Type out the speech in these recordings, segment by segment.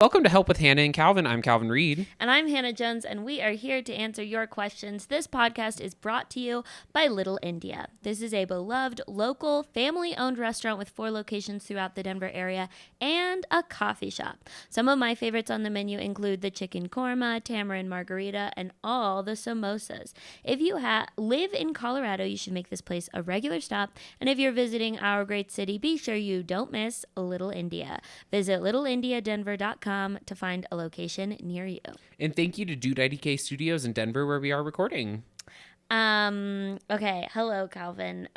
Welcome to Help with Hannah and Calvin. I'm Calvin Reed. And I'm Hannah Jones, and we are here to answer your questions. This podcast is brought to you by Little India. This is a beloved, local, family-owned restaurant with 4 locations throughout the Denver area and a coffee shop. Some of my favorites on the menu include the chicken korma, tamarind margarita, and all the samosas. If you live in Colorado, you should make this place a regular stop. And if you're visiting our great city, be sure you don't miss Little India. Visit littleindiadenver.com to find a location near you. And thank you to Dude IDK Studios in Denver where we are recording. Okay. Hello, Calvin.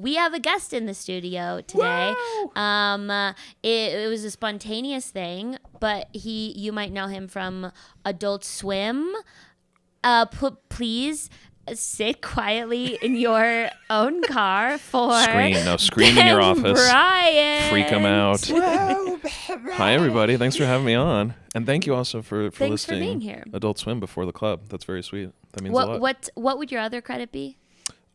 We have a guest in the studio today. It was a spontaneous thing, but you might know him from Adult Swim. Please sit quietly in your own car for scream in your office. Brian. Freak them out. Hi, everybody. Thanks for having me on. And thank you also for Thanks listening. for being here. Adult Swim before the club. That's very sweet. That means a lot. What would your other credit be?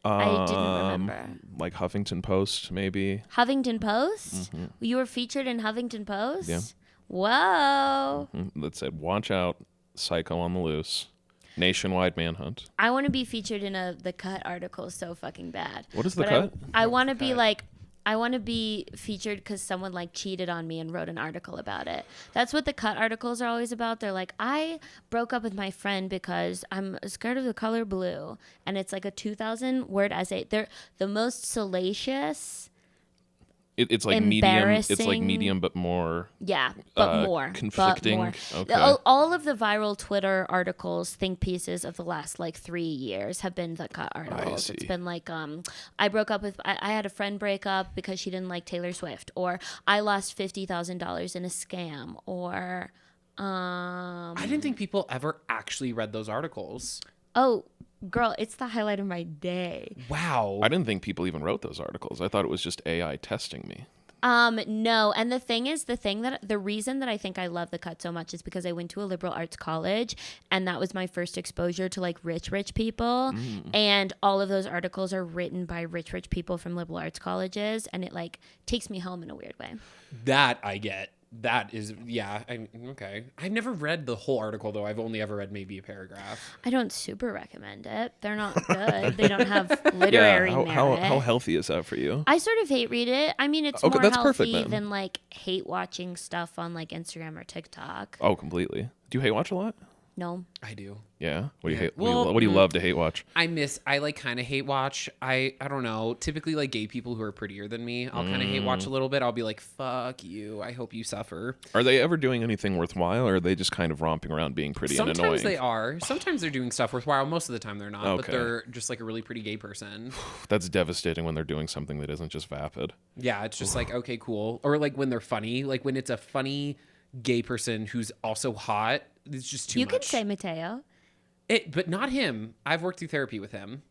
I didn't remember. Like Huffington Post, maybe. Huffington Post? Mm-hmm. You were featured in Huffington Post? Yeah. Whoa. That said, watch out, Psycho on the Loose. Nationwide manhunt. I want to be featured in The Cut article so fucking bad. What is The Cut? I want to be I want to be featured because someone cheated on me and wrote an article about it. That's what The Cut articles are always about. They're like, I broke up with my friend because I'm scared of the color blue. And it's like a 2,000 word essay. They're the most salacious. It's like medium. It's like medium, but more. Yeah, but more conflicting. But more. Okay. All of the viral Twitter articles, think pieces of the last 3 years have been The Cut articles. It's been like, I broke up with. I had a friend break up because she didn't like Taylor Swift, or I lost $50,000 in a scam, or. I didn't think people ever actually read those articles. Oh, girl, it's the highlight of my day. Wow. I didn't think people even wrote those articles. I thought it was just AI testing me. No. And the reason that I think I love The Cut so much is because I went to a liberal arts college, and that was my first exposure to rich people. And all of those articles are written by rich people from liberal arts colleges. And it takes me home in a weird way. That I get. That is, yeah. Okay. I've never read the whole article, though. I've only ever read maybe a paragraph. I don't super recommend it. They're not good. They don't have literary merit. How healthy is that for you? I sort of hate read it. I mean, it's Okay, more that's healthy perfect, then. than hate watching stuff on Instagram or TikTok. Oh, completely. Do you hate watch a lot? No. I do. Yeah. What do you Yeah. hate? Well, What do you love to hate watch? I kind of hate watch. I don't know. Typically gay people who are prettier than me, I'll kind of hate watch a little bit. I'll be like, fuck you. I hope you suffer. Are they ever doing anything worthwhile, or are they just kind of romping around being pretty and annoying? Sometimes they are. Sometimes they're doing stuff worthwhile. Most of the time they're not. Okay. But they're just a really pretty gay person. That's devastating when they're doing something that isn't just vapid. Yeah, it's just okay, cool. Or when they're funny. When it's a funny gay person who's also hot. It's just too much. You can say Mateo. But not him. I've worked through therapy with him.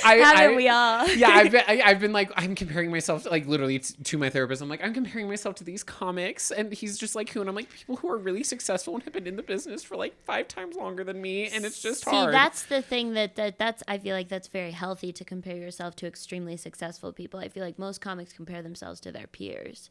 Haven't we all? Yeah, I've been I'm comparing myself literally to my therapist. I'm I'm comparing myself to these comics, and he's just who? And I'm people who are really successful and have been in the business for 5 times longer than me, and it's just hard. See, that's the thing that's I feel like that's very healthy to compare yourself to extremely successful people. I feel like most comics compare themselves to their peers.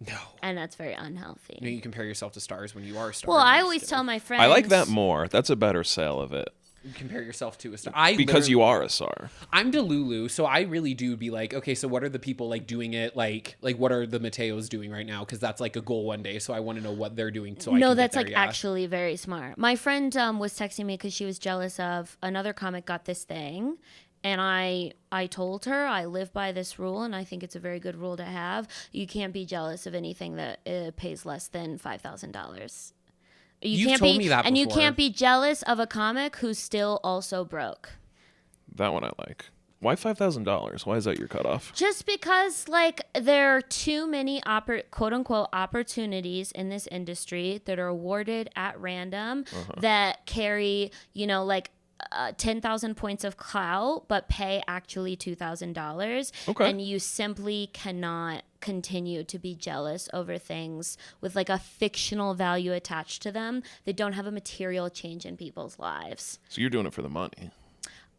No. And that's very unhealthy. You compare yourself to stars when you are a star. Well, I always tell my friends. I like that more. That's a better sell of it. You compare yourself to a star. Because you are a star. I'm Delulu, so I really do be okay, so what are the people doing it? What are the Mateos doing right now? Because that's a goal one day, so I want to know what they're doing so I can that's get there, actually very smart. My friend was texting me because she was jealous of another comic got this thing. And I told her I live by this rule, and I think it's a very good rule to have. You can't be jealous of anything that pays less than $5,000. You've told me that before. And you can't be jealous of a comic who's still also broke. That one I like. Why $5,000? Why is that your cutoff? Just because there are too many quote unquote opportunities in this industry that are awarded at random that carry 10,000 points of clout, but pay actually $2,000. Okay. And you simply cannot continue to be jealous over things with a fictional value attached to them that don't have a material change in people's lives. So you're doing it for the money.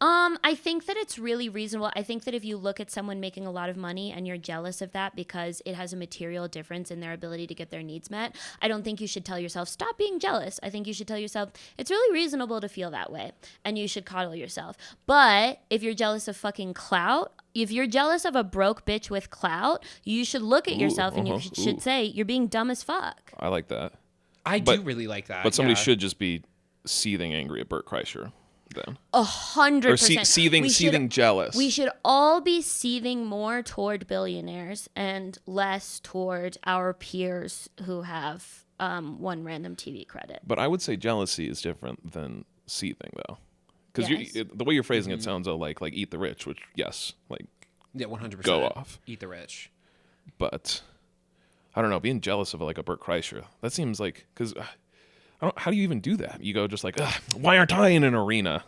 I think that it's really reasonable. I think that if you look at someone making a lot of money and you're jealous of that because it has a material difference in their ability to get their needs met, I don't think you should tell yourself, stop being jealous. I think you should tell yourself, it's really reasonable to feel that way, and you should coddle yourself. But if you're jealous of fucking clout, if you're jealous of a broke bitch with clout, you should look at yourself and you should say, you're being dumb as fuck. I like that. I do really like that. But somebody yeah. should just be seething angry at Bert Kreischer then. 100%. Or seething jealous. We should all be seething more toward billionaires and less toward our peers who have one random TV credit. But I would say jealousy is different than seething, though. Because Yes. the way you're phrasing it sounds like eat the rich, which, yes, like, Yeah, 100%. go off. Eat the rich. But I don't know, being jealous of like a Bert Kreischer, that seems like, because how do you even do that? You go just like, why aren't I in an arena?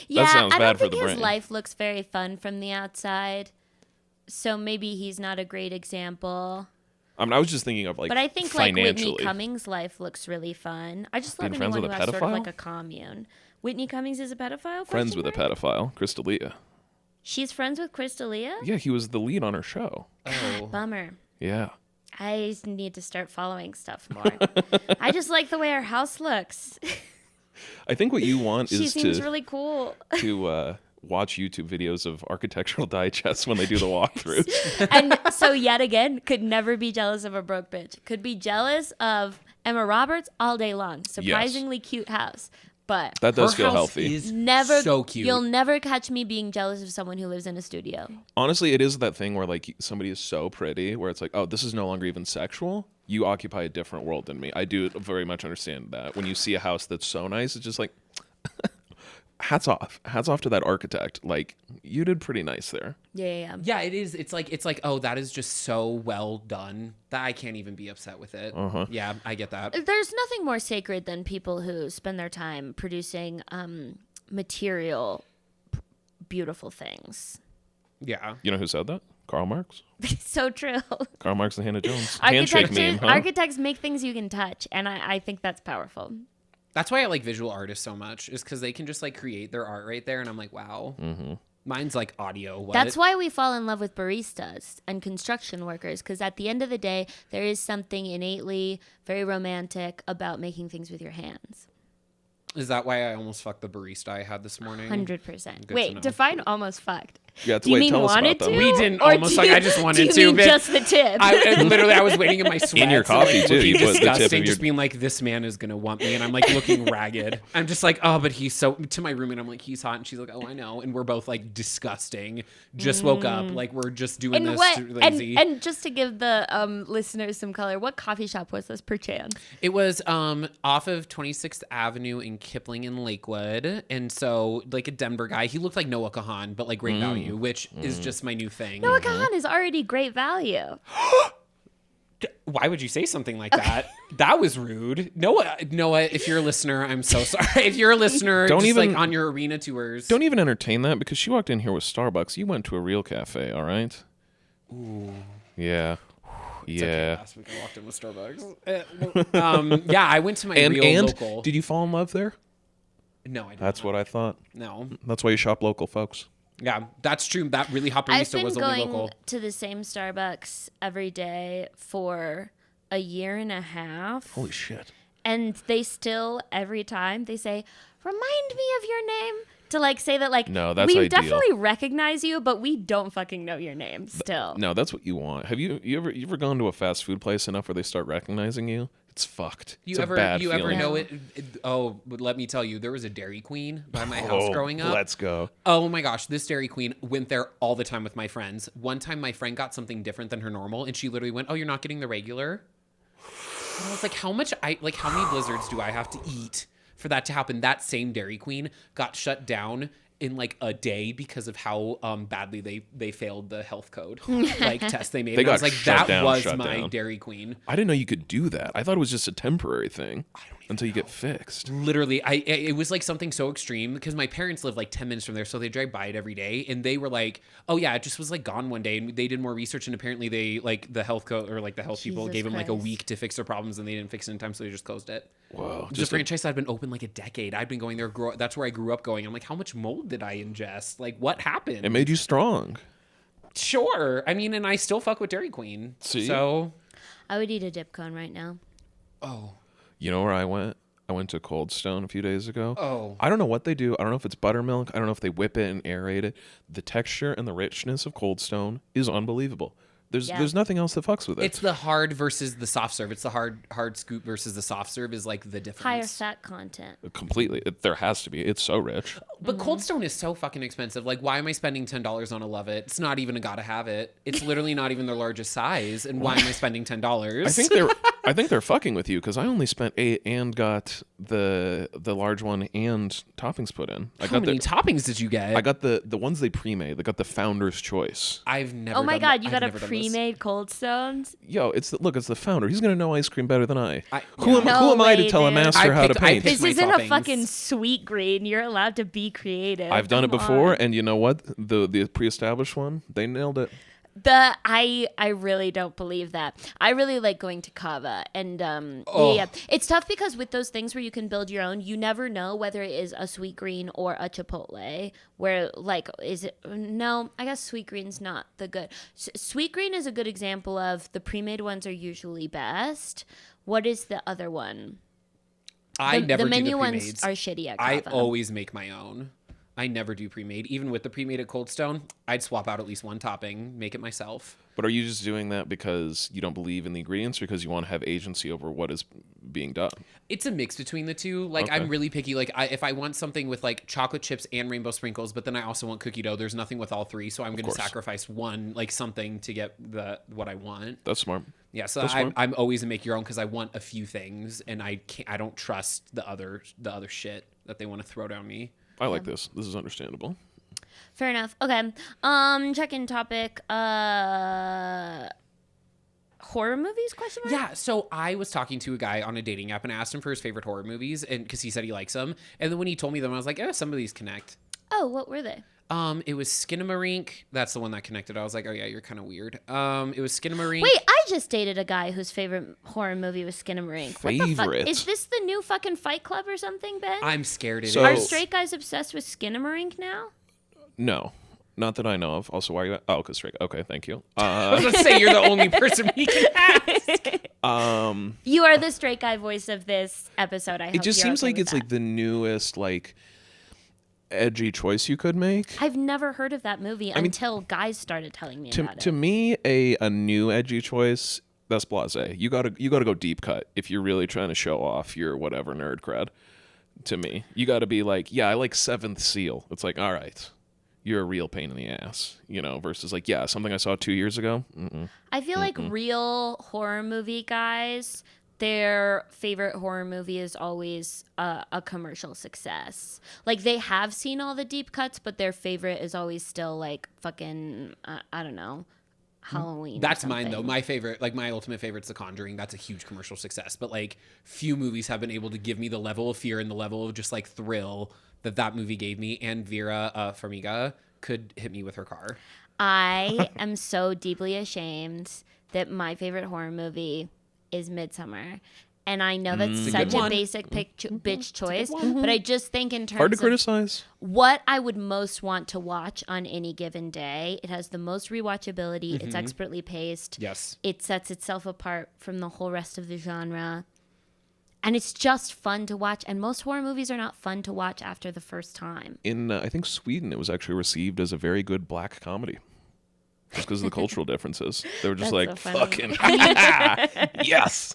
Yeah, sounds I bad don't for think the his brain. life looks very fun from the outside. So maybe he's not a great example. I mean, I was just thinking of like, But I think like financially. Whitney Cummings' life looks really fun. I just love Being friends anyone with who a has sort of pedophile? like a commune. Whitney Cummings is a pedophile? Friends Question with a mark? pedophile, Crystalia. She's friends with Crystalia? Yeah, he was the lead on her show. Oh. Bummer. Yeah. I need to start following stuff more. I just like the way her house looks. I think what you want She is seems to really cool. watch YouTube videos of Architectural Digest when they do the walkthroughs. And so yet again, could never be jealous of a broke bitch. Could be jealous of Emma Roberts all day long. Surprisingly cute house. But That does Her feel house healthy. is never so cute. You'll never catch me being jealous of someone who lives in a studio. Honestly, it is that thing where like somebody is so pretty where it's like, oh, this is no longer even sexual. You occupy a different world than me. I do very much understand that. When you see a house that's so nice, it's just like, hats off. Hats off to that architect. Like, you did pretty nice there. Yeah. Yeah, it is. It's like, oh, that is just so well done that I can't even be upset with it. Yeah, I get that. There's nothing more sacred than people who spend their time producing material, beautiful things. Yeah. You know who said that? Karl Marx. So true. Karl Marx and Hannah Jones. Handshake meme, huh? Architects make things you can touch, and I think that's powerful. That's why I like visual artists so much, is because they can just like create their art right there, and I'm like, wow. Mm-hmm. Mine's like audio. What? That's why we fall in love with baristas and construction workers, because at the end of the day, there is something innately very romantic about making things with your hands. Is that why I almost fucked the barista I had this morning? 100%. Good to Wait, know. define almost fucked. Yeah, Do you wait, mean tell us wanted about to? them. We didn't Or almost do like you- I just wanted do you to. mean but just the tip? I was waiting in my sweats. In your coffee, and, too, looking you put the tip disgusting, in your- just being like, this man is gonna want me, and I'm like looking ragged. I'm just like, oh, but he's so. To my roommate, I'm like, he's hot, and she's like, oh, I know, and we're both like disgusting. Just woke up, like we're just doing And this what? lazy. And just to give the listeners some color, what coffee shop was this per chance? It was off of 26th Avenue in Kipling in Lakewood, and so like a Denver guy. He looked like Noah Kahan, but like great value, which is just my new thing. Noah Kahan is already great value. Why would you say something like that? That was rude. Noah, if you're a listener, I'm so sorry. If you're a listener, Don't just even- like on your arena tours. Don't even entertain that because she walked in here with Starbucks. You went to a real cafe, all right? Ooh. Yeah. It's okay, Yeah. last week I walked in with Starbucks. Yeah, I went to my real And local. did you fall in love there? No, I didn't. That's what I thought. No. That's why you shop local, folks. Yeah, that's true. That really hot I've barista been was only going local. to the same Starbucks every day for a year and a half. Holy shit. And they still, every time, they say, remind me of your name. To like say that like, No, that's we ideal. definitely recognize you, but we don't fucking know your name still. No, that's what you want. Have you ever gone to a fast food place enough where they start recognizing you? It's fucked. You It's ever a bad you ever feeling. know it? Oh, but let me tell you, there was a Dairy Queen by my house Oh, growing up. Let's go. Oh my gosh, this Dairy Queen went there all the time with my friends. One time my friend got something different than her normal, and she literally went, "Oh, you're not getting the regular?" And I was like, how many blizzards do I have to eat for that to happen? That same Dairy Queen got shut down in like a day because of how badly they failed the health code like test they made. They And I was got like, shut that down, was shut my down. Dairy Queen. I didn't know you could do that. I thought it was just a temporary thing. I don't until you get fixed. Literally, it was like something so extreme because my parents live like 10 minutes from there, so they drive by it every day, and they were like, "Oh yeah, it just was like gone one day," and they did more research, and apparently they like the health people Jesus gave them like a Christ. week to fix their problems, and they didn't fix it in time, so they just closed it. Whoa. The franchise had been open like a decade. I'd been going there. That's where I grew up going. I'm like, how much mold did I ingest? Like, what happened? It made you strong. Sure. I mean, and I still fuck with Dairy Queen. See? So, I would eat a dip cone right now. oh, You know where I went? I went to Cold Stone a few days ago. Oh. I don't know what they do. I don't know if it's buttermilk. I don't know if they whip it and aerate it. The texture and the richness of Cold Stone is unbelievable. There's nothing else that fucks with it. it's the hard versus the soft serve. It's the hard scoop versus the soft serve is like the difference. Higher fat content. Completely. There has to be. It's so rich. But Cold Stone is so fucking expensive. Like, why am I spending $10 on a Love It? It's not even a gotta have it. It's literally not even their largest size. And why am I spending $10? I think they're fucking with you because I only spent 8 and got the large one and toppings put in. How many toppings did you get? I got the ones they pre-made. They got the Founder's Choice. I've never. Oh my done God, that. you I've got a never done this. pre-made Cold Stones? Yo, it's the Founder. He's gonna know ice cream better than I. No Who am I to way, tell a dude. master how to I paint? picked This my isn't toppings. a fucking sweet green. You're allowed to be creative. I've done it Come before, on. and you know what? The pre-established one, they nailed it. I really don't believe that. I really like going to Kava and yeah. It's tough because with those things where you can build your own, you never know whether it is a sweet green or a chipotle. Where like is it? No, I guess sweet green's not the good. Sweet green is a good example of the pre-made ones are usually best. What is the other one? I never the do menu the ones pre-mades. are shitty at I Kava. always make my own. I never do pre-made. Even with the pre-made at Cold Stone, I'd swap out at least one topping, make it myself. But are you just doing that because you don't believe in the ingredients, or because you want to have agency over what is being done? It's a mix between the two. Like, I'm really picky. Like, if I want something with like chocolate chips and rainbow sprinkles, but then I also want cookie dough, there's nothing with all three, so I'm going to sacrifice one, like something to get what I want. That's smart. Yeah, so That's smart. I'm always a make your own because I want a few things, and I don't trust the other shit that they want to throw down me. I like this. This is understandable. Fair enough. Okay. Check-in topic. Horror movies? Question mark? Yeah, so I was talking to a guy on a dating app and asked him for his favorite horror movies, and because he said he likes them, and then when he told me them, I was like, some of these connect. Oh, what were they? It was Skinamarink. That's the one that connected. I was like, oh yeah, you're kind of weird. It was Skinamarink. Wait, I just dated a guy whose favorite horror movie was Skinamarink. What the fuck? Favorite? Is this the new fucking Fight Club or something, Ben? I'm scared it So- Are is. straight guys obsessed with Skinamarink now? No, not that I know of. Also, why are you? Oh, because straight. Okay, thank you. I was gonna say you're the only person we can ask. You are the straight guy voice of this episode. I hope It just you're seems okay like with it's that. like the newest like edgy choice you could make. I've never heard of that movie until guys started telling me about To it. me, a new edgy choice, that's blasé. You gotta go deep cut if you're really trying to show off your whatever nerd cred. To me, you got to be like, yeah, I like Seventh Seal. It's like, all right, you're a real pain in the ass, you know. Versus like, yeah, something I saw 2 years ago. I feel like real horror movie guys, their favorite horror movie is always a commercial success. Like they have seen all the deep cuts, but their favorite is always still like fucking I don't know, Halloween. or That's mine though. something. My favorite, like my ultimate favorite's The Conjuring. That's a huge commercial success. But like few movies have been able to give me the level of fear and the level of just like thrill that movie gave me. And Vera Farmiga could hit me with her car. I am so deeply ashamed that my favorite horror movie is Midsummer. And I know that's a such good a one. basic bitch choice, but I just think in terms Hard to of criticize. what I would most want to watch on any given day, it has the most rewatchability. It's expertly paced. Yes. It sets itself apart from the whole rest of the genre. And it's just fun to watch. And most horror movies are not fun to watch after the first time. In I think Sweden, it was actually received as a very good black comedy. Just because of the cultural differences, they were just That's like, so funny. "Fucking yes."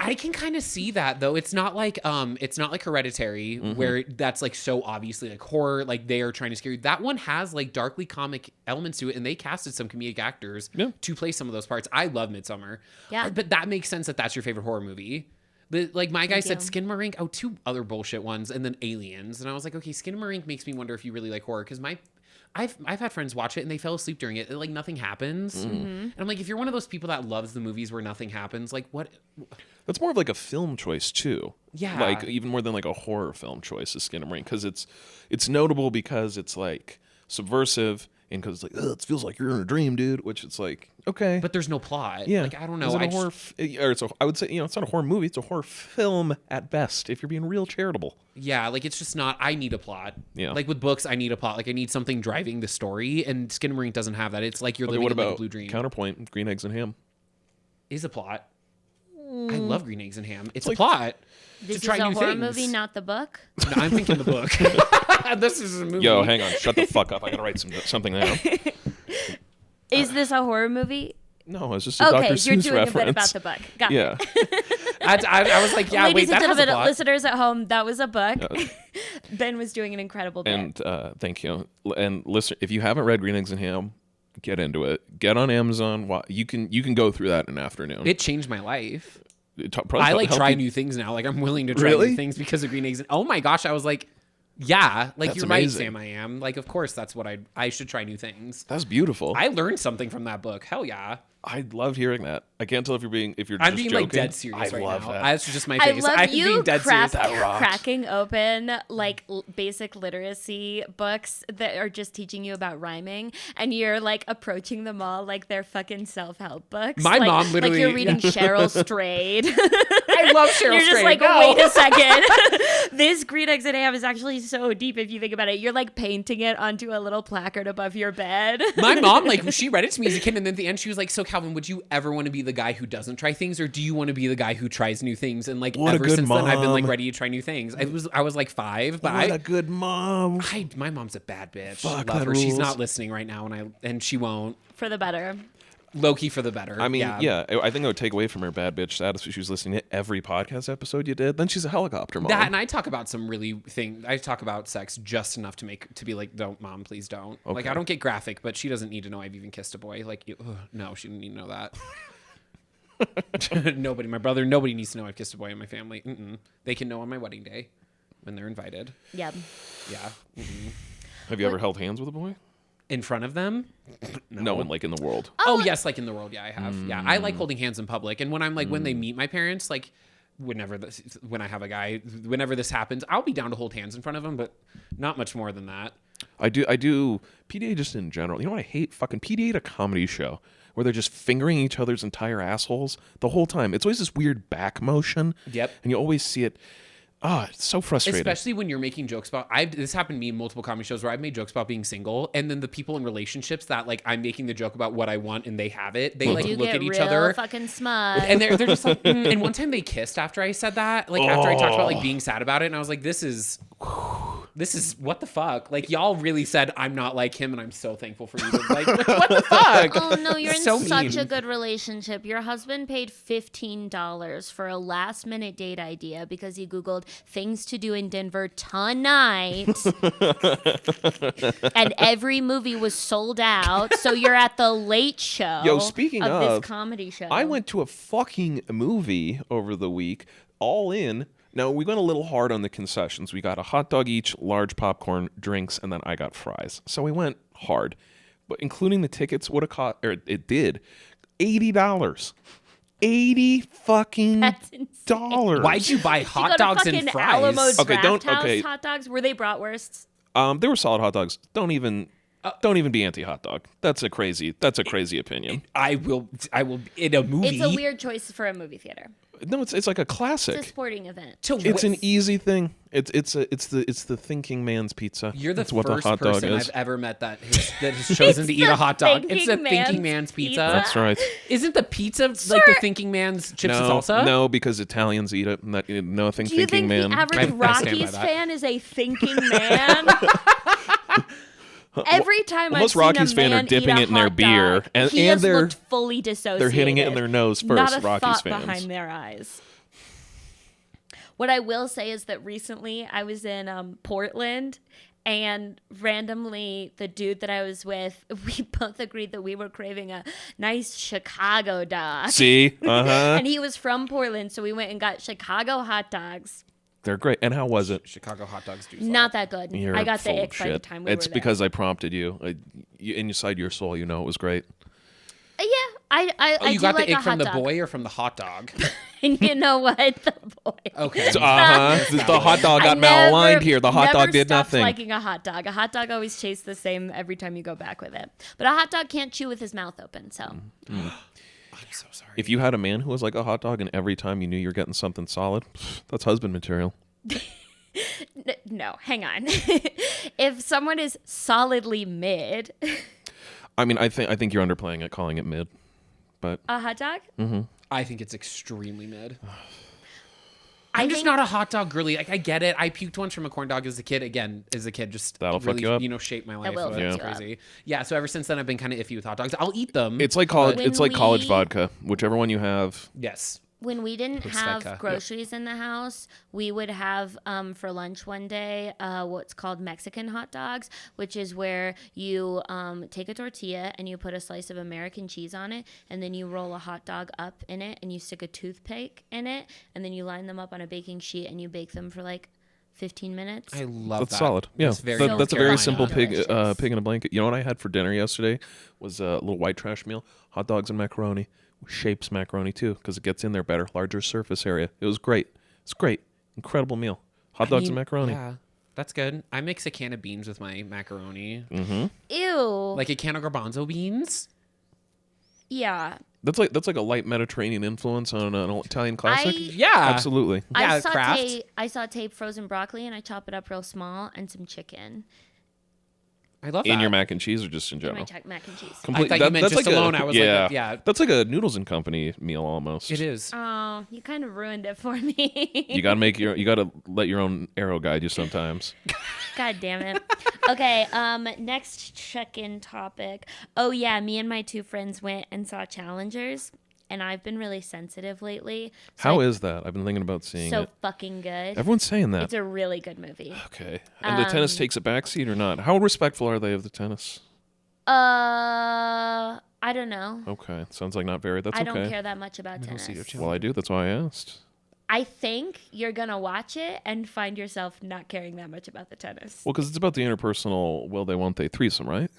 I can kind of see that though. It's not like Hereditary where that's like so obviously like horror, like they are trying to scare you. That one has like darkly comic elements to it, and they casted some comedic actors to play some of those parts. I love Midsummer. Yeah. But that makes sense that that's your favorite horror movie. Like my guy said you. Skinamarink, two other bullshit ones, and then Aliens. And I was like, okay, Skinamarink makes me wonder if you really like horror, because I've had friends watch it and they fell asleep during it. Like nothing happens. And I'm like, if you're one of those people that loves the movies where nothing happens, like what? That's more of like a film choice too. Yeah. Like even more than like a horror film choice is Skinamarink, because it's notable because it's like subversive and because it's like, it feels like you're in a dream, dude. Which it's like, okay, But there's no plot. yeah, Like I don't know. Is it I a horror? Or I would say, it's not a horror movie. It's a horror film at best. If you're being real charitable. yeah, like it's just not. I need a plot. Yeah. Like with books, I need a plot. Like I need something driving the story, and Skinamarink doesn't have that. It's like you're Okay, living what in like a about blue dream. Counterpoint? Green Eggs and Ham. Is a plot. I love Green Eggs and Ham. It's a like- plot. This is try a new horror things. movie, not the book. No, I'm thinking the book. This is a movie. Yo, hang on, shut the fuck up. I gotta write something down. Is this a horror movie? No, it's just a Okay, Dr. you're Seuss doing reference. a bit about the book. Got Yeah. it. I was like, yeah, Ladies wait, that and has a gentlemen, plot. listeners at home, that was a book. Ben was doing an incredible bit. And thank you. And listen, if you haven't read Green Eggs and Ham, get into it. Get on Amazon. You can go through that in an afternoon. It changed my life. Probably I like help try you- new things now. Like I'm willing to try Really? new things because of Green Eggs. Oh my gosh, I was like, yeah, like That's you're right, amazing. Sam. I am. Like, of course, that's what I should try new things. That's beautiful. I learned something from that book. Hell yeah. I loved hearing that. I can't tell if you're I'm just being joking. like dead serious I right love now. that. That's just my I face. love I'm you being dead serious. cracking open like basic literacy books that are just teaching you about rhyming, and you're like approaching them all like they're fucking self-help books. My like, mom literally- like you're reading Cheryl Strayed. I love Cheryl You're just Strayed. like, No. wait a second. This Green Eggs and Ham is actually so deep if you think about it. You're like painting it onto a little placard above your bed. My mom, like, she read it to me as a kid, and then at the end, she was like, "So, Calvin, would you ever want to be the guy who doesn't try things, or do you want to be the guy who tries new things?" And like, What a ever good since then, I've been like mom. ready to try new things. I was like 5, but What a good mom. my mom's a bad bitch. Fuck, Love that her. She's rules. not listening right now, and she won't. For the better. Low-key for the better. I mean, yeah, I think I would take away from her bad bitch status if she was listening to every podcast episode you did. Then she's a helicopter mom. That, and I talk about some really I talk about sex just enough to be like, don't, mom, please don't. Like, Okay. I don't get graphic, but she doesn't need to know I've even kissed a boy. Like, no, she didn't need to know that. Nobody needs to know I've kissed a boy in my family. They can know on my wedding day when they're invited. Yep. Yeah. Have you ever held hands with a boy? In front of them? No, in the world. Oh, yes, like in the world. Yeah, I have. Yeah, I like holding hands in public. And when I'm like, when they meet my parents, like, when I have a guy, whenever this happens, I'll be down to hold hands in front of them, but not much more than that. I do PDA just in general. You know what I hate? Fucking PDA at a comedy show where they're just fingering each other's entire assholes the whole time. It's always this weird back motion. Yep. And you always see it. It's so frustrating. Especially when you're making jokes about, this happened to me in multiple comedy shows where I've made jokes about being single, and then the people in relationships that like I'm making the joke about what I want and they have it, they like You look get at each real other. fucking smut. And they're just like, and one time they kissed after I said that, like after I talked about like being sad about it, and I was like, this is what the fuck? Like y'all really said I'm not like him, and I'm so thankful for you. But, like, what the fuck? Oh no, you're in So such mean. a good relationship. Your husband paid $15 for a last minute date idea because he Googled things to do in Denver tonight. And every movie was sold out. So you're at the late show. Yo, speaking of of, this comedy show. I went to a fucking movie over the week, all in. Now, we went a little hard on the concessions. We got a hot dog each, large popcorn, drinks, and then I got fries. So we went hard. But including the tickets would have cost, or it did, $80. $80 fucking That's insane. dollars. Why'd you buy You hot go to dogs fucking and fries? Alamo Okay, Draft House okay. hot dogs. Were they bratwursts? They were solid hot dogs. Don't even be anti-hot dog. That's a crazy opinion. I will in a movie. It's a weird choice for a movie theater. No, it's like a classic. It's a sporting event. It's an easy thing. It's the thinking man's pizza. You're the That's what first the hot dog person is. I've ever met that has chosen to eat a hot dog. It's the thinking man's pizza. That's right. Isn't the pizza like the thinking man's chips and salsa? No, because Italians eat it. Nothing Do you thinking think man. the average I stand by Rockies that. fan is a thinking man? Every time Most I've Rockies seen a fan are man dipping eat a it in their hot beer, dog, and he has they're- looked fully dissociated. They're hitting it in their nose first. Not a Rockies thought fans. behind their eyes. What I will say is that recently I was in Portland, and randomly the dude that I was with, we both agreed that we were craving a nice Chicago dog. See, And he was from Portland, so we went and got Chicago hot dogs. They're great. And how was it? Chicago hot dogs do Not that good. You're I got the full of ick by the shit. time we It's were there. because I prompted you. Inside your soul, you know it was great. Yeah, I Oh, you do got like the a ick from hot the dog. boy or from the hot dog? And you know what? The boy. Okay. The hot dog got I never- malaligned here. The hot never dog did stopped nothing. liking a hot dog. A hot dog always tastes the same every time you go back with it. But a hot dog can't chew with his mouth open, so. I'm so sorry. If you had a man who was like a hot dog and every time you knew you were getting something solid, that's husband material. No, hang on. If someone is solidly mid, I mean, I think you're underplaying it, calling it mid. But a hot dog? I think it's extremely mid. I I'm just think- not a hot dog girly. Like, I get it. I puked once from a corn dog as a kid. Again, as a kid, just That'll fuck really, you up. shaped my life. will It's fuck you up. crazy. Yeah. So ever since then, I've been kind of iffy with hot dogs. I'll eat them. it's like college. When It's like college we- vodka. Whichever one you have. Yes. When we didn't have Vodka. groceries in the house, we would have for lunch one day what's called Mexican hot dogs, which is where you take a tortilla and you put a slice of American cheese on it, and then you roll a hot dog up in it, and you stick a toothpick in it, and then you line them up on a baking sheet, and you bake them for like 15 minutes. I love That's that. solid. Yeah, That's very So that's a very Carolina. simple Delicious. pig in a blanket. You know what I had for dinner yesterday was a little white trash meal, hot dogs and macaroni. Shapes macaroni too because it gets in there better, larger surface area. It was great. It's great, incredible meal. Hot dogs and macaroni. Yeah. That's good. I mix a can of beans with my macaroni. Ew. Like a can of garbanzo beans. Yeah. That's like a light Mediterranean influence on an Italian classic. Yeah. Absolutely. Yeah, I saute frozen broccoli and I chop it up real small and some chicken. I love that. In your mac and cheese or just in In my general? mac and cheese. I thought you meant just alone. I was like, yeah. That's like a Noodles and Company meal almost. It is. Oh, you kind of ruined it for me. You gotta let your own arrow guide you sometimes. God damn it. Okay, next check-in topic. Oh yeah, me and my two friends went and saw Challengers, and I've been really sensitive lately. How is that? I've been thinking about seeing so it. fucking good. Everyone's saying that. It's a really good movie. Okay. And the tennis takes a backseat or not? How respectful are they of the tennis? I don't know. Okay. Sounds like not very. That's I okay. don't care that much about tennis. see your channel. Well, I do. That's why I asked. I think you're gonna watch it and find yourself not caring that much about the tennis. Well, because it's about the interpersonal will they, won't they threesome, right?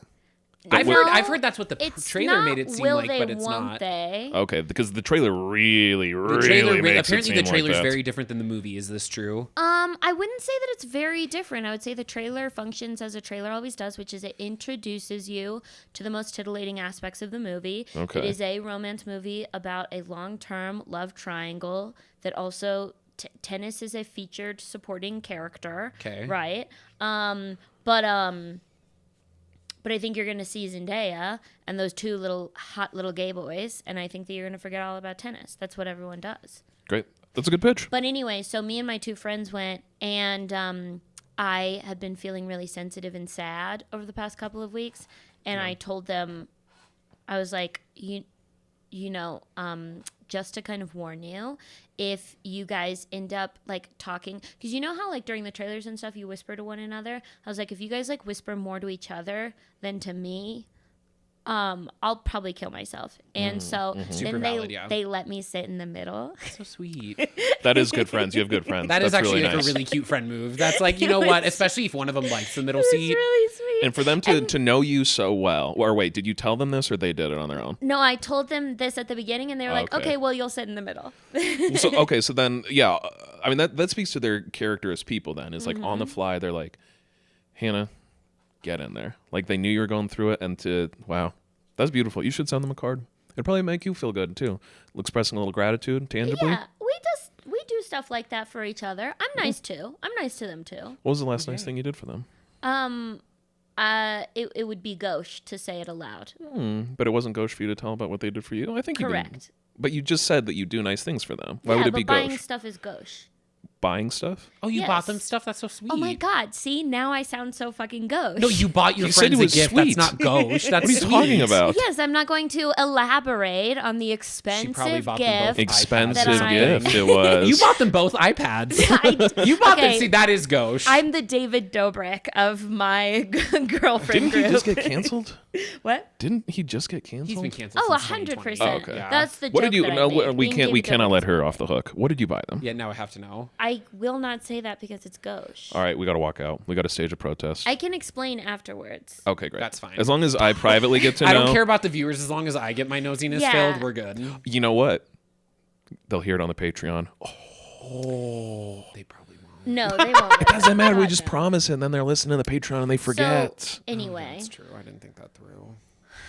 I've heard that's what the It's trailer not made it seem will like, they, but it's won't not. they? Okay, because the trailer really, The really trailer, makes apparently it the seem trailer's like that. very different than the movie. Is this true? I wouldn't say that it's very different. I would say the trailer functions as a trailer always does, which is it introduces you to the most titillating aspects of the movie. Okay. It is a romance movie about a long-term love triangle that also tennis is a featured supporting character. Okay. Right. But I think you're gonna see Zendaya and those two little hot little gay boys, and I think that you're gonna forget all about tennis. That's what everyone does. Great. That's a good pitch. But anyway, so me and my two friends went, and I have been feeling really sensitive and sad over the past couple of weeks. And I told them, I was like, you know, just to kind of warn you, if you guys end up like talking, because you know how like during the trailers and stuff you whisper to one another. I was like, if you guys like whisper more to each other than to me, I'll probably kill myself. And so Super then valid, yeah. they let me sit in the middle. So sweet. That is good friends. You have good friends. That is That's actually really like nice. a really cute friend move. That's like, you know what? Especially if one of them likes the middle It's seat. really sweet. And for them to know you so well, or wait, did you tell them this or they did it on their own? No, I told them this at the beginning, and they were like, Okay. "Okay, well, you'll sit in the middle." So then, yeah, I mean that speaks to their character as people. Then it's like on the fly, they're like, Hannah, get in there. Like they knew you were going through it, and wow, that's beautiful. You should send them a card. It'd probably make you feel good too, expressing a little gratitude tangibly. Yeah, we do stuff like that for each other. I'm nice too. I'm nice to them too. What was the last nice thing you did for them? It would be gauche to say it aloud. But it wasn't gauche for you to tell about what they did for you. I think you did. Correct. But you just said that you do nice things for them. Why Yeah, would it but be buying gauche? stuff is gauche. Buying stuff? Oh, you Yes. bought them stuff? That's so sweet. Oh my god! See, now I sound so fucking gauche. No, you bought your You said friends it a was gift. sweet. That's not gauche. That's What are you sweet. talking about? Yes, I'm not going to elaborate on the She expensive probably bought them both gift. Expensive That I- gift it was. You bought them both iPads. You bought them. Okay. See, that is gauche. I'm the David Dobrik of my girlfriend Didn't he group. just get canceled? What? Didn't he just get canceled? He's been canceled. Oh, since 2020. 100%. okay. Yeah. That's the What joke did you? that I No, made, we being can't. We David cannot Dobrik. let her off the hook. What did you buy them? Yeah, now I have to know. I will not say that because it's gauche. All right, we got to walk out. We got to stage a protest. I can explain afterwards. Okay, great. That's fine. As long as I privately get to know. I don't care about the viewers as long as I get my nosiness Yeah. filled. We're good. You know what? They'll hear it on the Patreon. They probably won't. No, they won't. Doesn't matter. We God, just no. promise it, and then they're listening to the Patreon and they forget. So, anyway, That's true. I didn't think that through.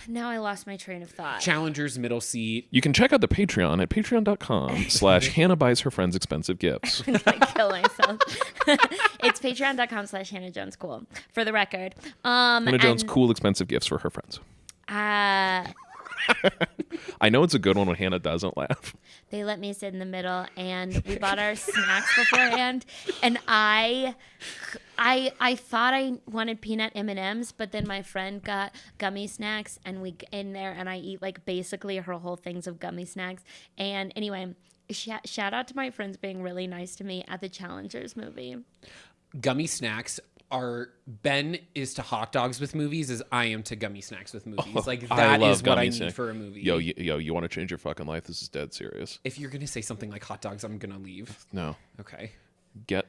now I lost my train of thought. Challengers middle seat. You can check out the Patreon at patreon.com/Hannah buys her friends expensive gifts. I'm gonna kill myself. It's patreon.com/Hannah Jones Cool. For the record. Hannah Jones and, cool expensive gifts for her friends. I know it's a good one when Hannah doesn't laugh. They let me sit in the middle, and we bought our snacks beforehand. And I thought I wanted peanut M&Ms, but then my friend got gummy snacks, and we in there, and I eat like basically her whole things of gummy snacks. And anyway, shout out to my friends being really nice to me at the Challengers movie. Gummy snacks are Ben is to hot dogs with movies as I am to gummy snacks with movies. Like that love is what I gummy need snack. for a movie. Yo, you want to change your fucking life? This is dead serious. If you're gonna say something like hot dogs, I'm gonna leave. No. Okay.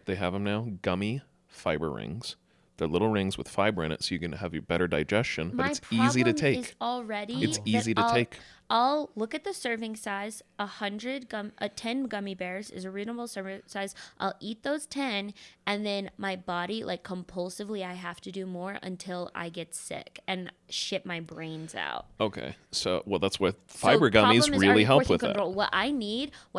They have them now. Gummy fiber rings. They're little rings with fiber in it, so you can have your better digestion. But My it's easy to problem take. is already It's that easy to take. I'll look at the serving size. 10 gummy bears is a reasonable serving size. I'll eat those 10, and then my body, like compulsively, I have to do more until I get sick and shit my brains out. Okay, so that's what So fiber gummies problem is really already help portion with control. that. What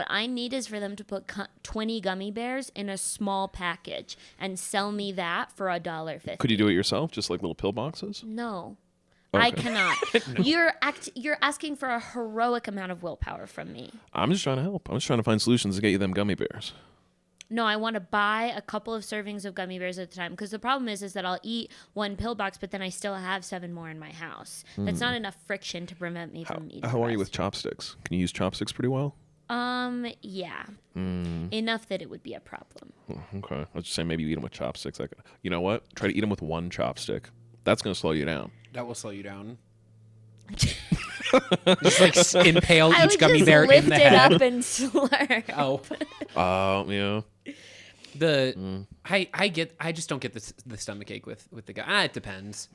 I need is for them to put 20 gummy bears in a small package and sell me that for $1.50. Could you do it yourself, just like little pill boxes? No. I Okay. cannot. You're asking for a heroic amount of willpower from me. I'm just trying to help. I'm just trying to find solutions to get you them gummy bears. No, I want to buy a couple of servings of gummy bears at a time because the problem is that I'll eat one pill box, but then I still have 7 more in my house. That's not enough friction to prevent me from eating. How the are you with rest. chopsticks? Can you use chopsticks pretty well? Yeah. Enough that it would be a problem. Okay, let's just say maybe you eat them with chopsticks. You know what? Try to eat them with one chopstick. That's gonna slow you down. That will slow you down. Just like impale I each would gummy just bear lift in the it head. up and slurp. Oh, Yeah. I just don't get the stomach ache with the guy. It depends.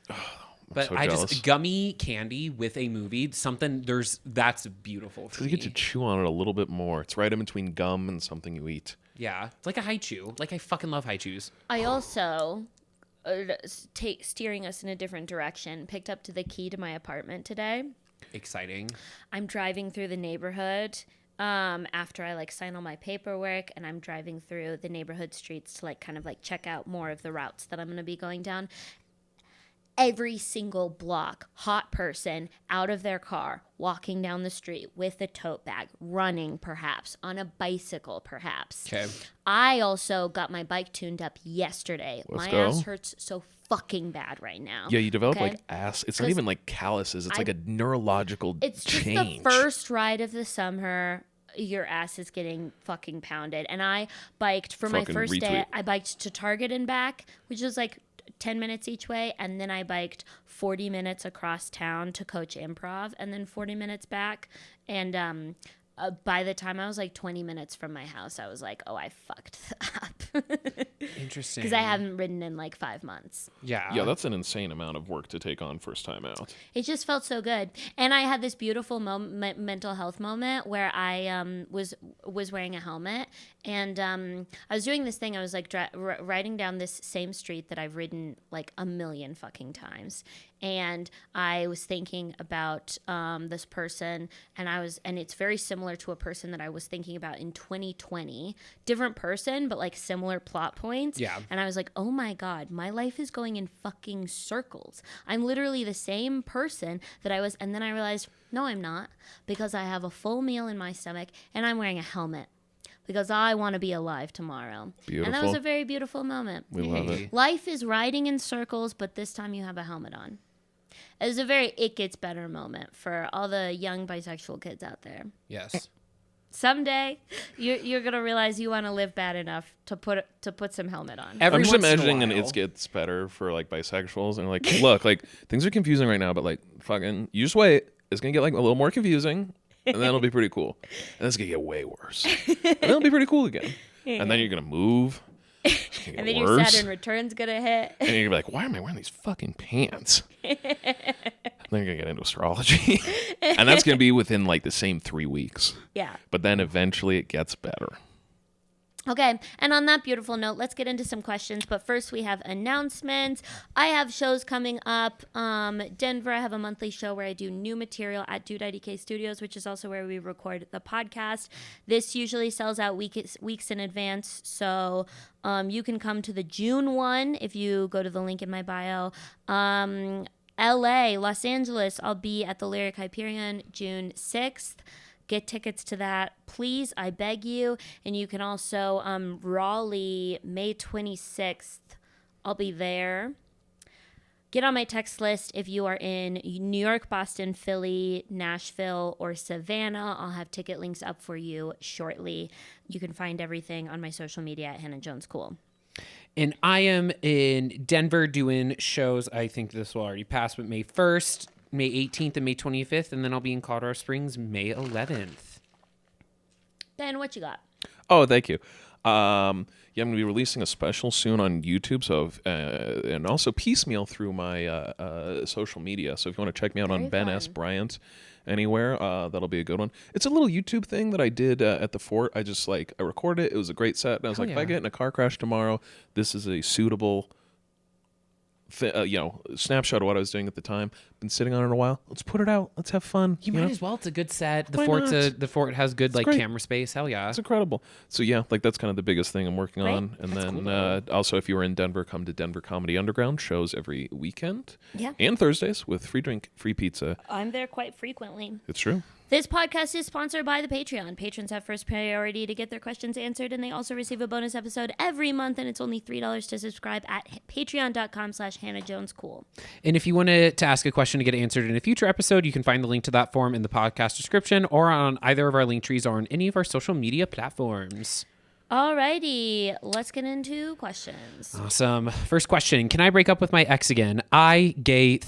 But so I jealous. just gummy candy with a movie, that's beautiful for Because you get to me. chew on it a little bit more. It's right in between gum and something you eat. Yeah, it's like a high chew. Like I fucking love high chews. I also, steering us in a different direction, picked up to the key to my apartment today. Exciting. I'm driving through the neighborhood after I like sign all my paperwork, and I'm driving through the neighborhood streets to like kind of like check out more of the routes that I'm going to be going down. Every single block, hot person out of their car, walking down the street with a tote bag, running perhaps, on a bicycle perhaps. Okay. I also got my bike tuned up yesterday. Let's My go. ass hurts so fucking bad right now. Yeah, you develop okay? like ass. It's not 'Cause even like calluses. It's like a neurological It's just change. the first ride of the summer. Your ass is getting fucking pounded. And I biked for my Fucking first day. retweet. I biked to Target and back, which was like 10 minutes each way. And then I biked 40 minutes across town to Coach Improv, and then 40 minutes back. And by the time I was like 20 minutes from my house, I was like, oh, I fucked up. Interesting. Because I haven't ridden in like 5 months. Yeah. Yeah, that's an insane amount of work to take on first time out. It just felt so good, and I had this beautiful mental health moment where I was wearing a helmet, and I was doing this thing. I was like riding down this same street that I've ridden like a million fucking times, and I was thinking about this person, and it's very similar to a person that I was thinking about in 2020. Different person, but like similar plot points. Yeah. And I was like, oh my God, my life is going in fucking circles. I'm literally the same person that I was. And then I realized, no, I'm not, because I have a full meal in my stomach and I'm wearing a helmet because I want to be alive tomorrow. And that was Beautiful. a very beautiful moment. We love it. Life is riding in circles, but this time you have a helmet on. It was a very it gets better moment for all the young bisexual kids out there. Yes. Someday, you're gonna realize you want to live bad enough to put some helmet on. Every I'm just once in a imagining while. it gets better for like bisexuals and like, look, like things are confusing right now, but like fucking, you just wait. It's gonna get like a little more confusing, and then it'll be pretty cool. And then it's gonna get way worse, and then it'll be pretty cool again. and then you're gonna move. And then your Saturn return's gonna hit. And you're gonna be like, why am I wearing these fucking pants? Then you're gonna get into astrology. And that's gonna be within like the same 3 weeks. Yeah. But then eventually it gets better. Okay, and on that beautiful note, let's get into some questions. But first, we have announcements. I have shows coming up. Denver, I have a monthly show where I do new material at Dude IDK Studios, which is also where we record the podcast. This usually sells out weeks in advance, so you can come to the June one if you go to the link in my bio. LA, Los Angeles, I'll be at the Lyric Hyperion June 6th. Get tickets to that, please. I beg you. And you can also, Raleigh, May 26th. I'll be there. Get on my text list if you are in New York, Boston, Philly, Nashville, or Savannah. I'll have ticket links up for you shortly. You can find everything on my social media at Hannah Jones Cool. And I am in Denver doing shows. I think this will already pass, but May 1st. May 18th and May 25th, and then I'll be in Colorado Springs May 11th. Ben, what you got? Oh, thank you. I'm going to be releasing a special soon on YouTube, so and also piecemeal through my social media. So if you want to check me out on Ben S. Bryant anywhere, that'll be a good one. It's a little YouTube thing that I did at the Fort. I recorded it. It was a great set, and I was if I get in a car crash tomorrow, this is a suitable snapshot of what I was doing at the time. Been sitting on it a while. Let's put it out. Let's have fun. You might as well. It's a good set. The Why Fort has good It's great. camera space. Hell yeah. It's incredible. So yeah, that's kind of the biggest thing I'm working on. And That's then also, if you were in Denver, come to Denver Comedy Underground shows every weekend. Yeah. And Thursdays with free drink, free pizza. I'm there quite frequently. It's true. This podcast is sponsored by the Patreon. Patrons have first priority to get their questions answered, and they also receive a bonus episode every month, and it's only $3 to subscribe at patreon.com/HannahJonesCool. And if you wanted to ask a question to get answered in a future episode, you can find the link to that form in the podcast description or on either of our link trees or on any of our social media platforms. Alrighty, let's get into questions. Awesome. First question. Can I break up with my ex again? I gay,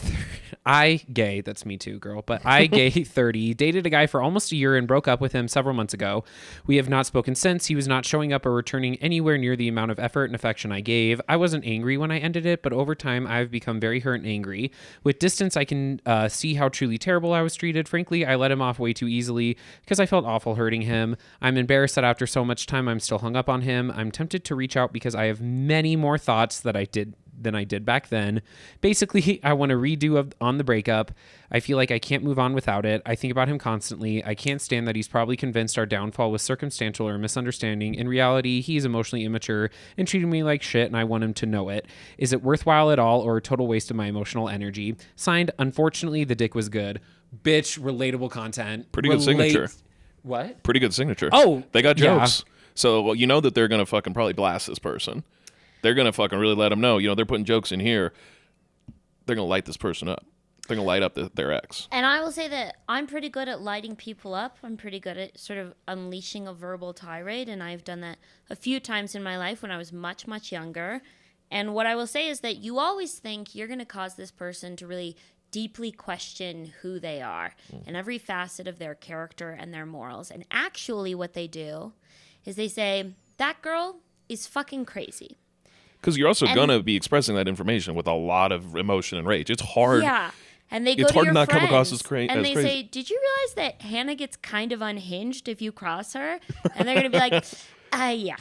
that's me too, girl, but I gay 30, dated a guy for almost a year and broke up with him several months ago. We have not spoken since. He was not showing up or returning anywhere near the amount of effort and affection I gave. I wasn't angry when I ended it, but over time I've become very hurt and angry. With distance, I can see how truly terrible I was treated. Frankly, I let him off way too easily because I felt awful hurting him. I'm embarrassed that after so much time I'm still hung up on him. I'm tempted to reach out because I have many more thoughts than I did back then. Basically, I want to redo on the breakup. I feel like I can't move on without it. I think about him constantly. I can't stand that he's probably convinced our downfall was circumstantial or misunderstanding. In reality, he's emotionally immature and treating me like shit, and I want him to know it. Is it worthwhile at all or a total waste of my emotional energy? Signed, unfortunately, the dick was good. Bitch, relatable content. Pretty good signature. What? Pretty good signature. Oh, they got yeah. jokes. So you know that they're going to fucking probably blast this person. They're going to fucking really let them know. They're putting jokes in here. They're going to light this person up. They're going to light up their ex. And I will say that I'm pretty good at lighting people up. I'm pretty good at sort of unleashing a verbal tirade, and I've done that a few times in my life when I was much, much younger. And what I will say is that you always think you're going to cause this person to really deeply question who they are and every facet of their character and their morals. And actually what they do is they say, that girl is fucking crazy. Because you're also going to be expressing that information with a lot of emotion and rage. It's hard. Yeah. And they go It's to hard your to not come across friends, as crazy. and they say, did you realize that Hannah gets kind of unhinged if you cross her? And they're going to be like, yeah.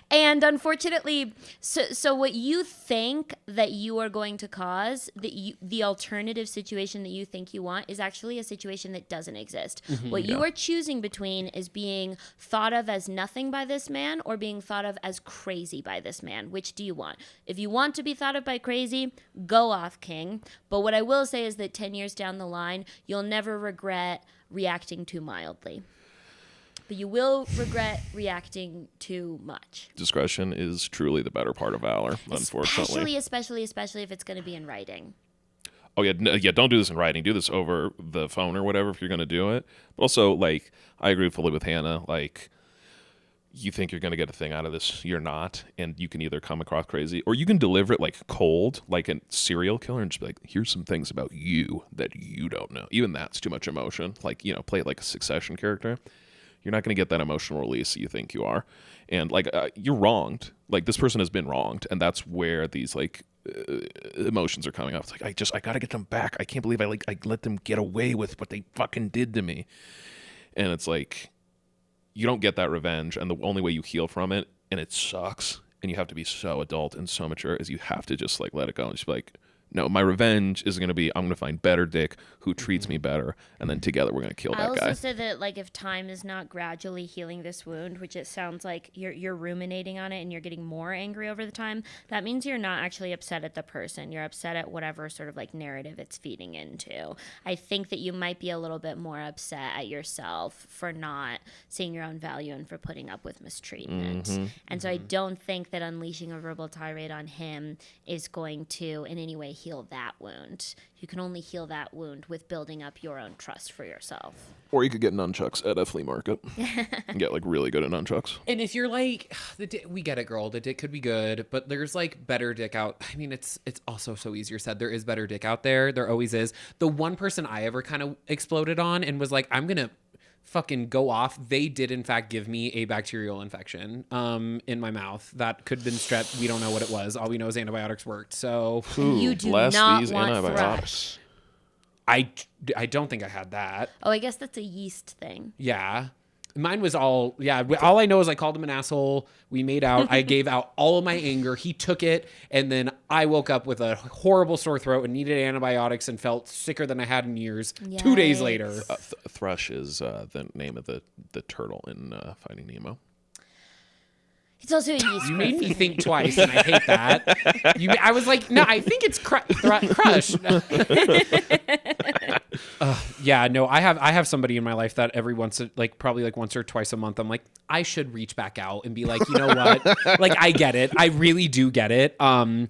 And unfortunately, so what you think that you are going to cause, the alternative situation that you think you want is actually a situation that doesn't exist. What you are choosing between is being thought of as nothing by this man or being thought of as crazy by this man. Which do you want? If you want to be thought of by crazy, go off, king. But what I will say is that 10 years down the line, you'll never regret reacting too mildly. But you will regret reacting too much. Discretion is truly the better part of valor, unfortunately. Especially if it's going to be in writing. Oh, yeah, don't do this in writing. Do this over the phone or whatever if you're going to do it. But also, I agree fully with Hannah. You think you're going to get a thing out of this. You're not. And you can either come across crazy or you can deliver it cold, like a serial killer, and just be like, here's some things about you that you don't know. Even that's too much emotion. Play it like a Succession character. you're not going to get that emotional release that you think you are. And like you're wronged. Like this person has been wronged, and that's where these like emotions are coming up. It's like I got to get them back. I can't believe I let them get away with what they fucking did to me. And it's like you don't get that revenge, and the only way you heal from it, and it sucks, and you have to be so adult and so mature, is you have to just like let it go and just be like, no, my revenge is going to be I'm going to find better dick who treats me better, and then together we're going to kill I that guy. also said that like if time is not gradually healing this wound, which it sounds like you're ruminating on it and you're getting more angry over the time, that means you're not actually upset at the person. You're upset at whatever sort of like narrative it's feeding into. I think that you might be a little bit more upset at yourself for not seeing your own value and for putting up with mistreatment. And so I don't think that unleashing a verbal tirade on him is going to in any way heal that wound. You can only heal that wound with building up your own trust for yourself. Or you could get nunchucks at a flea market and get like really good at nunchucks. And if you're like, we get it, girl, the dick could be good, but there's like better dick out. I mean, it's also so easier said. There is better dick out there. There always is. The one person I ever kind of exploded on and was like, I'm going to fucking go off. They did in fact give me a bacterial infection in my mouth that could have been strep. We don't know what it was. All we know is antibiotics worked. So You do bless not these want antibiotics. I don't think I had that. Oh, I guess that's a yeast thing. Yeah. Mine was all I know is I called him an asshole. We made out. I gave out all of my anger. He took it. And then I woke up with a horrible sore throat and needed antibiotics and felt sicker than I had in years. 2 days Yikes. later. Thrush is the name of the turtle in Finding Nemo. It's also a yeast. You made me think twice, and I hate that. I was like, no, I think it's Crush. Yeah, no, I have somebody in my life that every once, like probably like once or twice a month, I'm like, I should reach back out and be like, you know what? Like, I get it. I really do get it. Time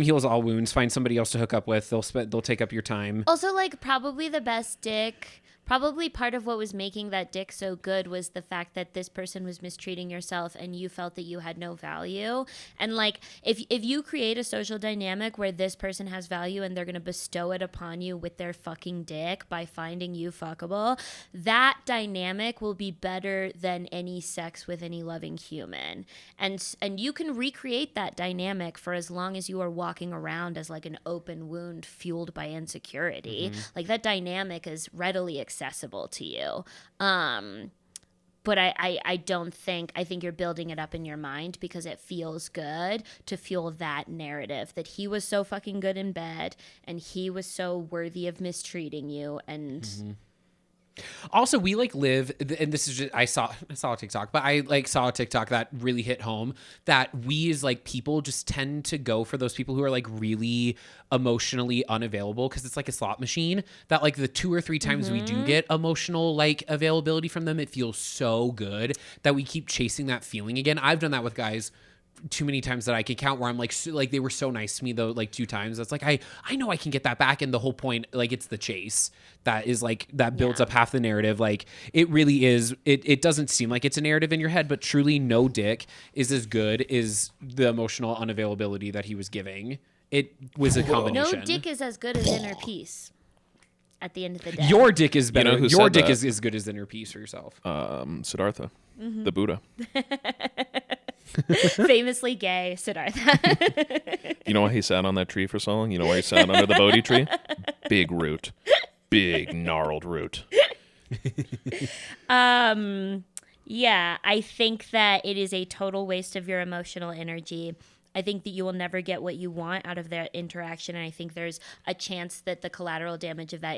heals all wounds. Find somebody else to hook up with. They'll take up your time. Also, like, probably the best dick. Probably part of what was making that dick so good was the fact that this person was mistreating yourself and you felt that you had no value. And like, if you create a social dynamic where this person has value and they're going to bestow it upon you with their fucking dick by finding you fuckable, that dynamic will be better than any sex with any loving human. And you can recreate that dynamic for as long as you are walking around as like an open wound fueled by insecurity. Like that dynamic is readily accessible to you. But I don't think, I think you're building it up in your mind because it feels good to fuel that narrative that he was so fucking good in bed and he was so worthy of mistreating you. And Also, we like live, and this is just, I saw a TikTok, but I like saw a TikTok that really hit home that we as like people just tend to go for those people who are like really emotionally unavailable because it's like a slot machine that like the 2 or 3 times we do get emotional like availability from them, it feels so good that we keep chasing that feeling again. I've done that with guys too many times that I can count where I'm like they were so nice to me though, like 2 times. That's like, I know I can get that back. And the whole point, like it's the chase that is like, that builds up half the narrative. Like it really is. It doesn't seem like it's a narrative in your head, but truly no dick is as good as the emotional unavailability that he was giving. It was a combination. no dick is as good as inner peace at the end of the day. Your dick is better. You know who Your said dick that? is as good as inner peace for yourself. Siddhartha, the Buddha. Famously gay Siddhartha. You know why he sat on that tree for so long? You know why he sat under the Bodhi tree? Big root. Big gnarled root. Yeah, I think that it is a total waste of your emotional energy. I think that you will never get what you want out of that interaction, and I think there's a chance that the collateral damage of that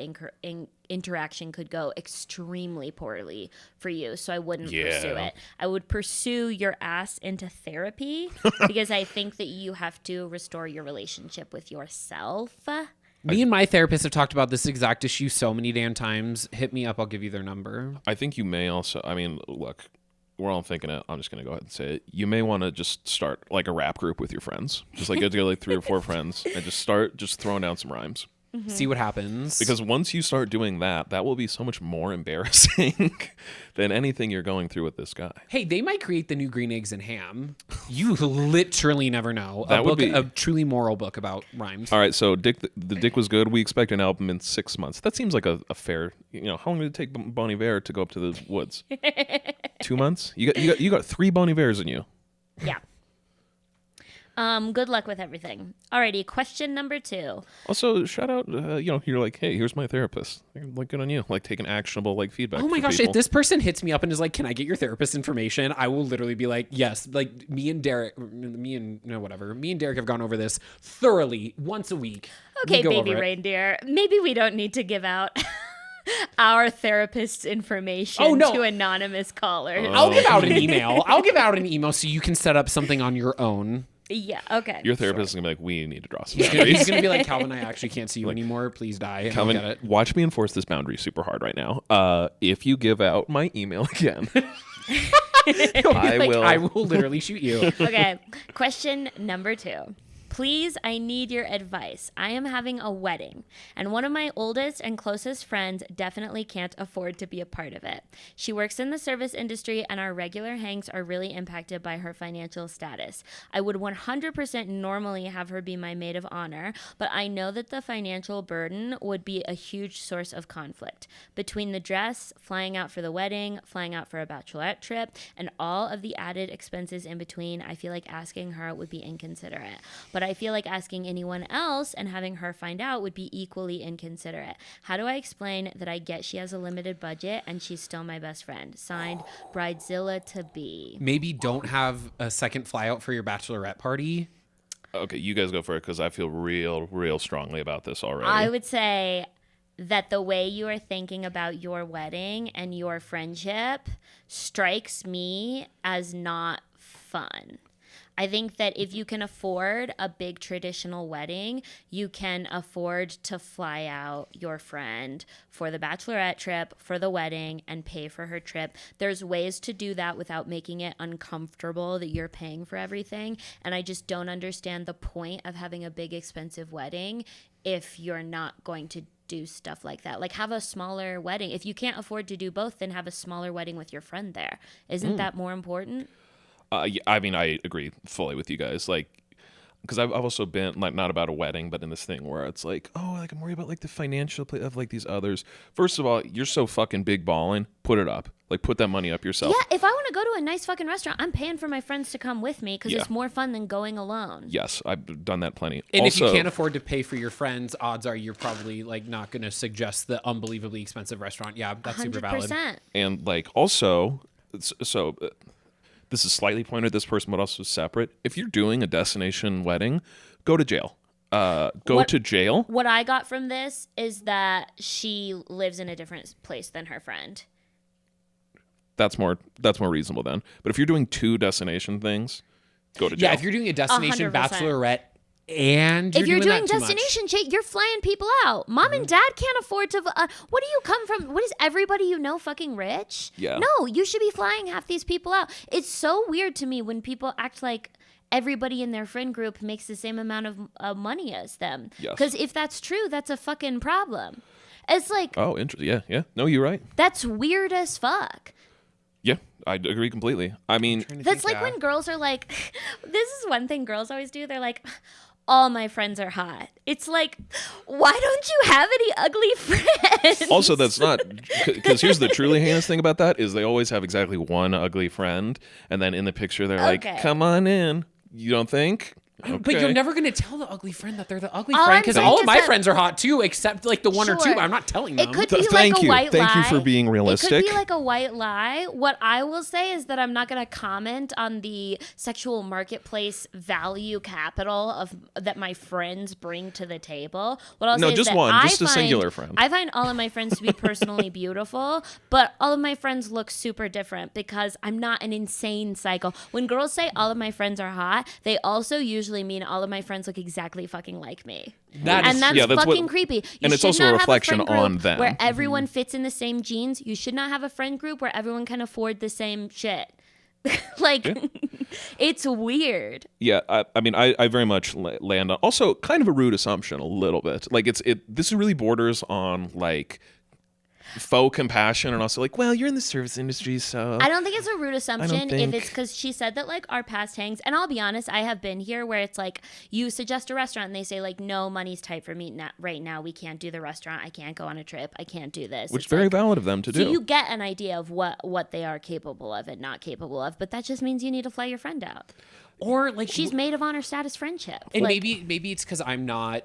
interaction could go extremely poorly for you, so I wouldn't pursue it. I would pursue your ass into therapy because I think that you have to restore your relationship with yourself. Me and my therapist have talked about this exact issue so many damn times. Hit me up. I'll give you their number. I think you may also, I mean, look, we're all thinking it. I'm just going to go ahead and say it. You may want to just start like a rap group with your friends. Just like get together like 3 or 4 friends and just start just throwing down some rhymes. see what happens. Because once you start doing that, that will be so much more embarrassing than anything you're going through with this guy. Hey, they might create the new Green Eggs and Ham. You literally never know. That would be a truly moral book about rhymes. All right, so Dick, the Dick was good. We expect an album in 6 months. That seems like a fair. How long did it take Bon Iver to go up to the woods? 2 months. You got 3 Bon Ivers in you. Yeah. Good luck with everything. Alrighty, question number 2. Also, shout out. You're like, hey, here's my therapist. Like, good on you. Like, taking actionable feedback. Oh my from gosh, people. if this person hits me up and is like, can I get your therapist information? I will literally be like, yes. Like me and Derek have gone over this thoroughly once a week. Okay, We go baby over it. reindeer. Maybe we don't need to give out our therapist's information Oh, no. to anonymous callers. I'll give out an email. So you can set up something on your own. Yeah, okay. Your therapist is gonna be like, we need to draw some He's boundaries. gonna be like, Calvin, I actually can't see you anymore. Please die. And I'll Calvin, get it. watch me enforce this boundary super hard right now. If you give out my email again, I will literally shoot you. Okay, question number 2. Please, I need your advice. I am having a wedding, and one of my oldest and closest friends definitely can't afford to be a part of it. She works in the service industry, and our regular hangs are really impacted by her financial status. I would 100% normally have her be my maid of honor, but I know that the financial burden would be a huge source of conflict. Between the dress, flying out for the wedding, flying out for a bachelorette trip, and all of the added expenses in between, I feel like asking her would be inconsiderate. But I feel like asking anyone else and having her find out would be equally inconsiderate. How do I explain that I get she has a limited budget and she's still my best friend? Signed, Bridezilla to be. Maybe don't have a second flyout for your bachelorette party. okay, you guys go for it because I feel real strongly about this already. I would say that the way you are thinking about your wedding and your friendship strikes me as not fun. I think that if you can afford a big traditional wedding, you can afford to fly out your friend for the bachelorette trip, for the wedding, and pay for her trip. There's ways to do that without making it uncomfortable that you're paying for everything. And I just don't understand the point of having a big expensive wedding if you're not going to do stuff like that. Like, have a smaller wedding. If you can't afford to do both, then have a smaller wedding with your friend there. Isn't that more important? Yeah, I mean, I agree fully with you guys. Like, because I've also been like not about a wedding, but in this thing where it's like, oh, like I'm worried about like the financial play of like these others. First of all, you're so fucking big balling. Put it up. Like, put that money up yourself. Yeah, if I want to go to a nice fucking restaurant, I'm paying for my friends to come with me because Yeah. it's more fun than going alone. Yes, I've done that plenty. And also, if you can't afford to pay for your friends, odds are you're probably like not going to suggest the unbelievably expensive restaurant. Yeah, that's super valid. 100%. and like also, this is slightly pointed at this person, but also separate. If you're doing a destination wedding, go to jail. To jail. What I got from this is that she lives in a different place than her friend. That's more reasonable then. But if you're doing 2 destination things, go to jail. Yeah, if you're doing a destination 100%. bachelorette and If you're doing that too much. destination shit, you're flying people out. Mom and dad can't afford to. What do you come from? What is everybody you know fucking rich? Yeah. No, you should be flying half these people out. It's so weird to me when people act like everybody in their friend group makes the same amount of money as them. Yes. Because if that's true, that's a fucking problem. It's like, Oh, interesting. Yeah. No, you're right. that's weird as fuck. Yeah, I agree completely. I mean, That's like when girls are like, this is one thing girls always do. They're like, all my friends are hot. It's like, why don't you have any ugly friends? also that's not because here's the truly heinous thing about that is they always have exactly one ugly friend, and then in the picture they're Okay. like, "Come on in." You don't think? But you're Okay. never going to tell the ugly friend that they're the ugly All friend I'm because saying all of is my that- friends are hot too, except like the one or two. Sure. But I'm not telling them. It could be Thank like a you. white lie. Thank you for being It realistic. could be like a white lie. What I will say is that I'm not going to comment on the sexual marketplace value capital of that my friends bring to the table. What I'll No, say is just that one, I just a find- singular friend. I find all of my friends to be personally beautiful, but all of my friends look super different because I'm not an insane psycho. When girls say all of my friends are hot, they also usually mean all of my friends look exactly fucking like me. That is- And that's Yeah, that's what- fucking creepy. You and it's should also a not have reflection friend group on them. Where everyone fits in the same jeans. You should not have a friend group where everyone can afford the same shit. Like, It's weird. Yeah, I mean, I very much land on also kind of a rude assumption a little bit. Like this really borders on like faux compassion and also like, well, you're in the service industry, so I don't think it's a rude assumption think- if it's because she said that like our past hangs, and I'll be honest, I have been here where it's like you suggest a restaurant and they say like, no, money's tight for me right now. We can't do the restaurant. I can't go on a trip. I can't do this. which is It's very like, valid of them to so do. you get an idea of what they are capable of and not capable of, but that just means you need to fly your friend out. Or like She's maid of honor status friendship. And Like, maybe it's because I'm not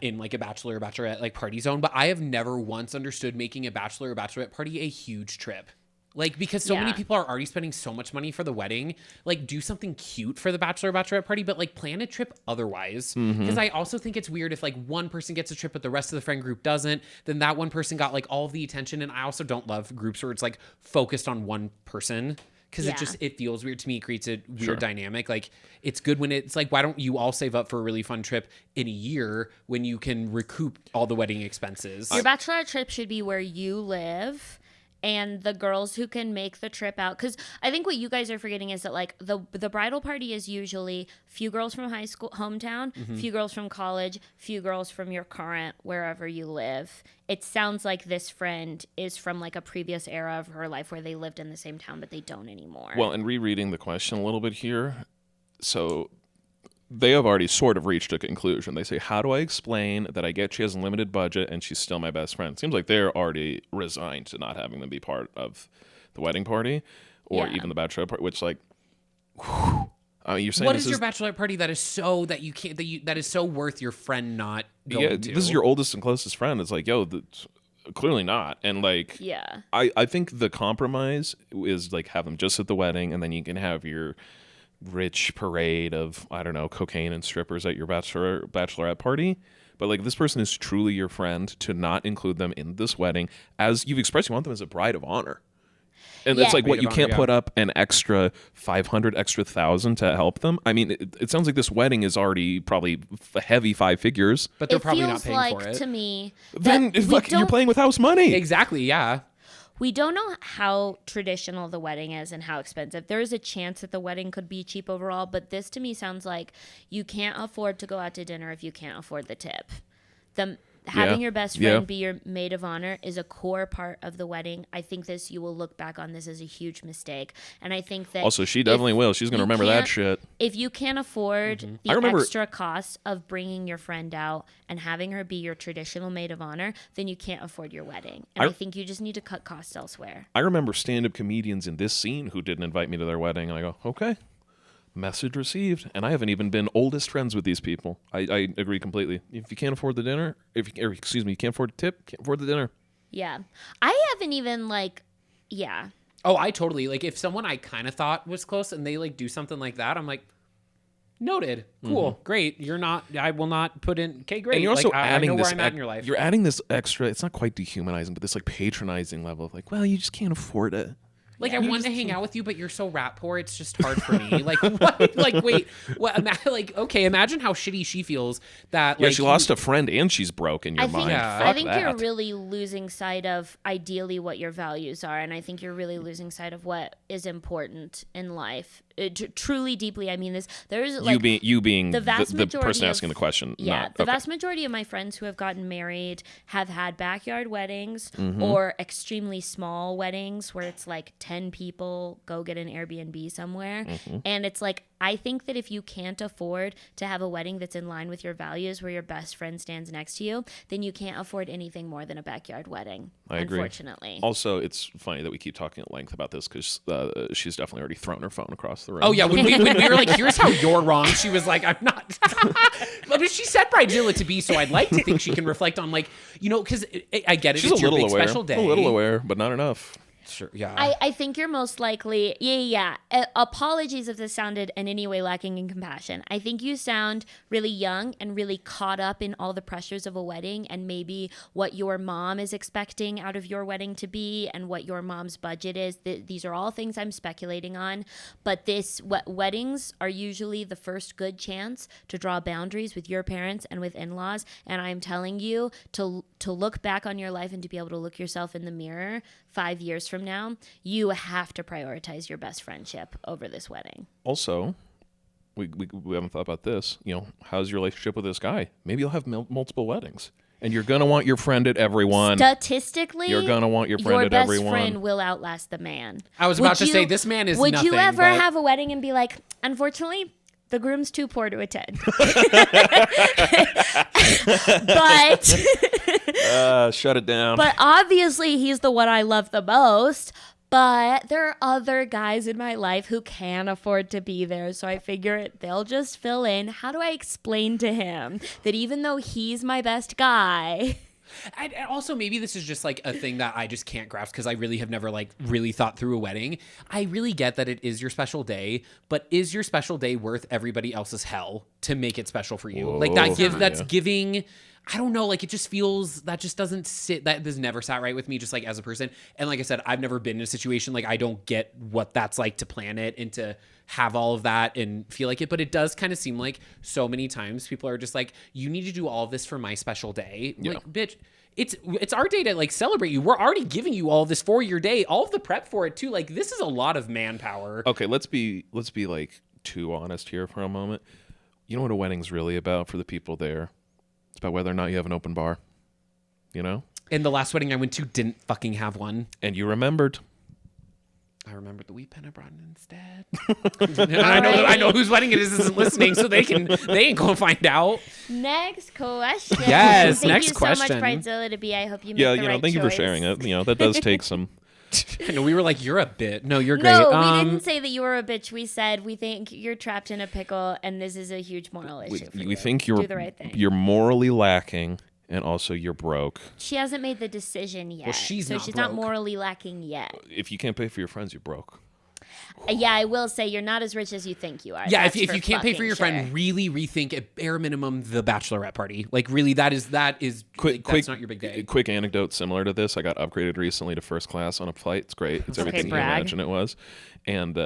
in like a bachelor or bachelorette like party zone, but I have never once understood making a bachelor or bachelorette party a huge trip. Like, because so many Yeah. people are already spending so much money for the wedding, like do something cute for the bachelor or bachelorette party, but like plan a trip otherwise. Because I also think it's weird if like one person gets a trip, but the rest of the friend group doesn't, then that one person got like all of the attention. And I also don't love groups where it's like focused on one person. Because Yeah. it feels weird to me. It creates a weird Sure. dynamic. Like it's good when it's like, why don't you all save up for a really fun trip in a year when you can recoup all the wedding expenses? your bachelorette trip should be where you live and the girls who can make the trip out, because I think what you guys are forgetting is that like the bridal party is usually few girls from high school hometown, few girls from college, few girls from your current wherever you live. It sounds like this friend is from like a previous era of her life where they lived in the same town but they don't anymore. Well, and rereading the question a little bit here, so they have already sort of reached a conclusion. They say, how do I explain that I get she has a limited budget and she's still my best friend? Seems like they're already resigned to not having them be part of the wedding party or Yeah. even the bachelor party, which like, whew. I mean, you're saying What this is your bachelorette party that is so that you can't that is so worth your friend not going yeah, to? this is your oldest and closest friend. It's like, yo, clearly not. And like, yeah. I think the compromise is like have them just at the wedding and then you can have your rich parade of, I don't know, cocaine and strippers at your bachelorette party. But like this person is truly your friend, to not include them in this wedding, as you've expressed you want them as a bride of honor. And Yeah. it's like, what, Maid you of can't honor, put up an extra 500, extra 1,000 to help them? I mean, it sounds like this wedding is already probably a heavy 5 figures. but they're It probably feels not paying like for it. to me Then that we fuck, you're don't- playing with house money. Exactly. Yeah. We don't know how traditional the wedding is and how expensive. There is a chance that the wedding could be cheap overall, but this to me sounds like you can't afford to go out to dinner if you can't afford the tip. Having your best friend Yeah. be your maid of honor is a core part of the wedding. I think you will look back on this as a huge mistake. And I think that Also, she definitely will. She's going to you remember that can't- shit. if you can't afford Mm-hmm. I the remember- extra cost of bringing your friend out and having her be your traditional maid of honor, then you can't afford your wedding. And I think you just need to cut costs elsewhere. I remember stand-up comedians in this scene who didn't invite me to their wedding, and I go, okay, message received. And I haven't even been oldest friends with these people. I agree completely. If you can't afford the dinner, you can't afford the tip, can't afford the dinner. Yeah. I haven't even yeah. Oh, I totally like if someone I kind of thought was close and they like do something like that, I'm like, noted, cool, great. You're not. I will not put in. Okay, great. And you're also like, adding I know this. where I'm at in your life. You're adding this extra. It's not quite dehumanizing, but this like patronizing level of like, well, you just can't afford it. Like I want to hang out with you, but you're so rat poor. It's just hard for me. Like what? Like wait, what? Like okay, imagine how shitty she feels that. Yeah, like, she lost a friend and she's broke in your I think mind. Yeah. Fuck I think you're that. really losing sight of ideally what your values are, and I think you're really losing sight of what is important in life. Truly, deeply, I mean this. There's like you being the vast the majority person of- asking the question. Yeah, not, the okay. vast majority of my friends who have gotten married have had backyard weddings Mm-hmm. or extremely small weddings where it's like 10 people, go get an Airbnb somewhere. Mm-hmm. And it's like, I think that if you can't afford to have a wedding that's in line with your values where your best friend stands next to you, then you can't afford anything more than a backyard wedding. I agree. Unfortunately. Also, it's funny that we keep talking at length about this because she's definitely already thrown her phone across the room. Oh yeah, when we were like, here's how you're wrong. She was like, I'm not. But she set Bridezilla to be, so I'd like to think she can reflect on like, because I get it. she's it's a little your big aware. special day. A little aware, but not enough. Sure. Yeah. I think you're most likely, yeah. Apologies if this sounded in any way lacking in compassion. I think you sound really young and really caught up in all the pressures of a wedding and maybe what your mom is expecting out of your wedding to be and what your mom's budget is. These are all things I'm speculating on. But weddings are usually the first good chance to draw boundaries with your parents and with in-laws. And I'm telling you to to look back on your life and to be able to look yourself in the mirror 5 years from now, you have to prioritize your best friendship over this wedding. Also, we haven't thought about this. You know, how's your relationship with this guy? Maybe you'll have multiple weddings. And you're going to want your friend at every one. Statistically, You're going to want your friend at every one. Your best friend will outlast the man. I was about to say, this man is Would nothing. you ever but... have a wedding and be like, unfortunately, the groom's too poor to attend? But shut it down. But obviously, he's the one I love the most. But there are other guys in my life who can afford to be there. So I figure they'll just fill in. How do I explain to him that even though he's my best guy... And also, maybe this is just like a thing that I just can't grasp because I really have never like really thought through a wedding. I really get that it is your special day, but is your special day worth everybody else's hell to make it special for you? Whoa. Like that's giving... I don't know, like it just feels, that just doesn't sit, that has never sat right with me just like as a person. And like I said, I've never been in a situation, like I don't get what that's like to plan it and to have all of that and feel like it. But it does kind of seem like so many times people are just like, you need to do all of this for my special day. Yeah. Like, bitch, it's our day to like celebrate you. We're already giving you all this for your day, all of the prep for it too. Like this is a lot of manpower. Okay, let's be like too honest here for a moment. You know what a wedding's really about for the people there? It's about whether or not you have an open bar, you know? And the last wedding I went to didn't fucking have one. And you remembered. I remembered the wheat pen I brought in instead. I know whose wedding it is isn't listening, so they ain't gonna find out. Next question. Yes, Thank next you question. so much, Bridezilla, to be. I hope you make Yeah, the you know, right thank you for sharing choice. it. You know, that does take some... I know we were like, you're a bit. No, you're great. No, we didn't say that you were a bitch. We said we think you're trapped in a pickle, and this is a huge moral issue for you. We think Do the right thing. you're morally lacking, and also you're broke. She hasn't made the decision yet. Well, she's so not she's broke. not morally lacking yet. If you can't pay for your friends, you're broke. Yeah, I will say you're not as rich as you think you are. Yeah, That's if for you can't pay for fucking your sure. friend, really rethink at bare minimum the bachelorette party. Like really, that is that's not your big day. Quick anecdote similar to this. I got upgraded recently to first class on a flight. It's great. It's everything you brag. imagine it was. And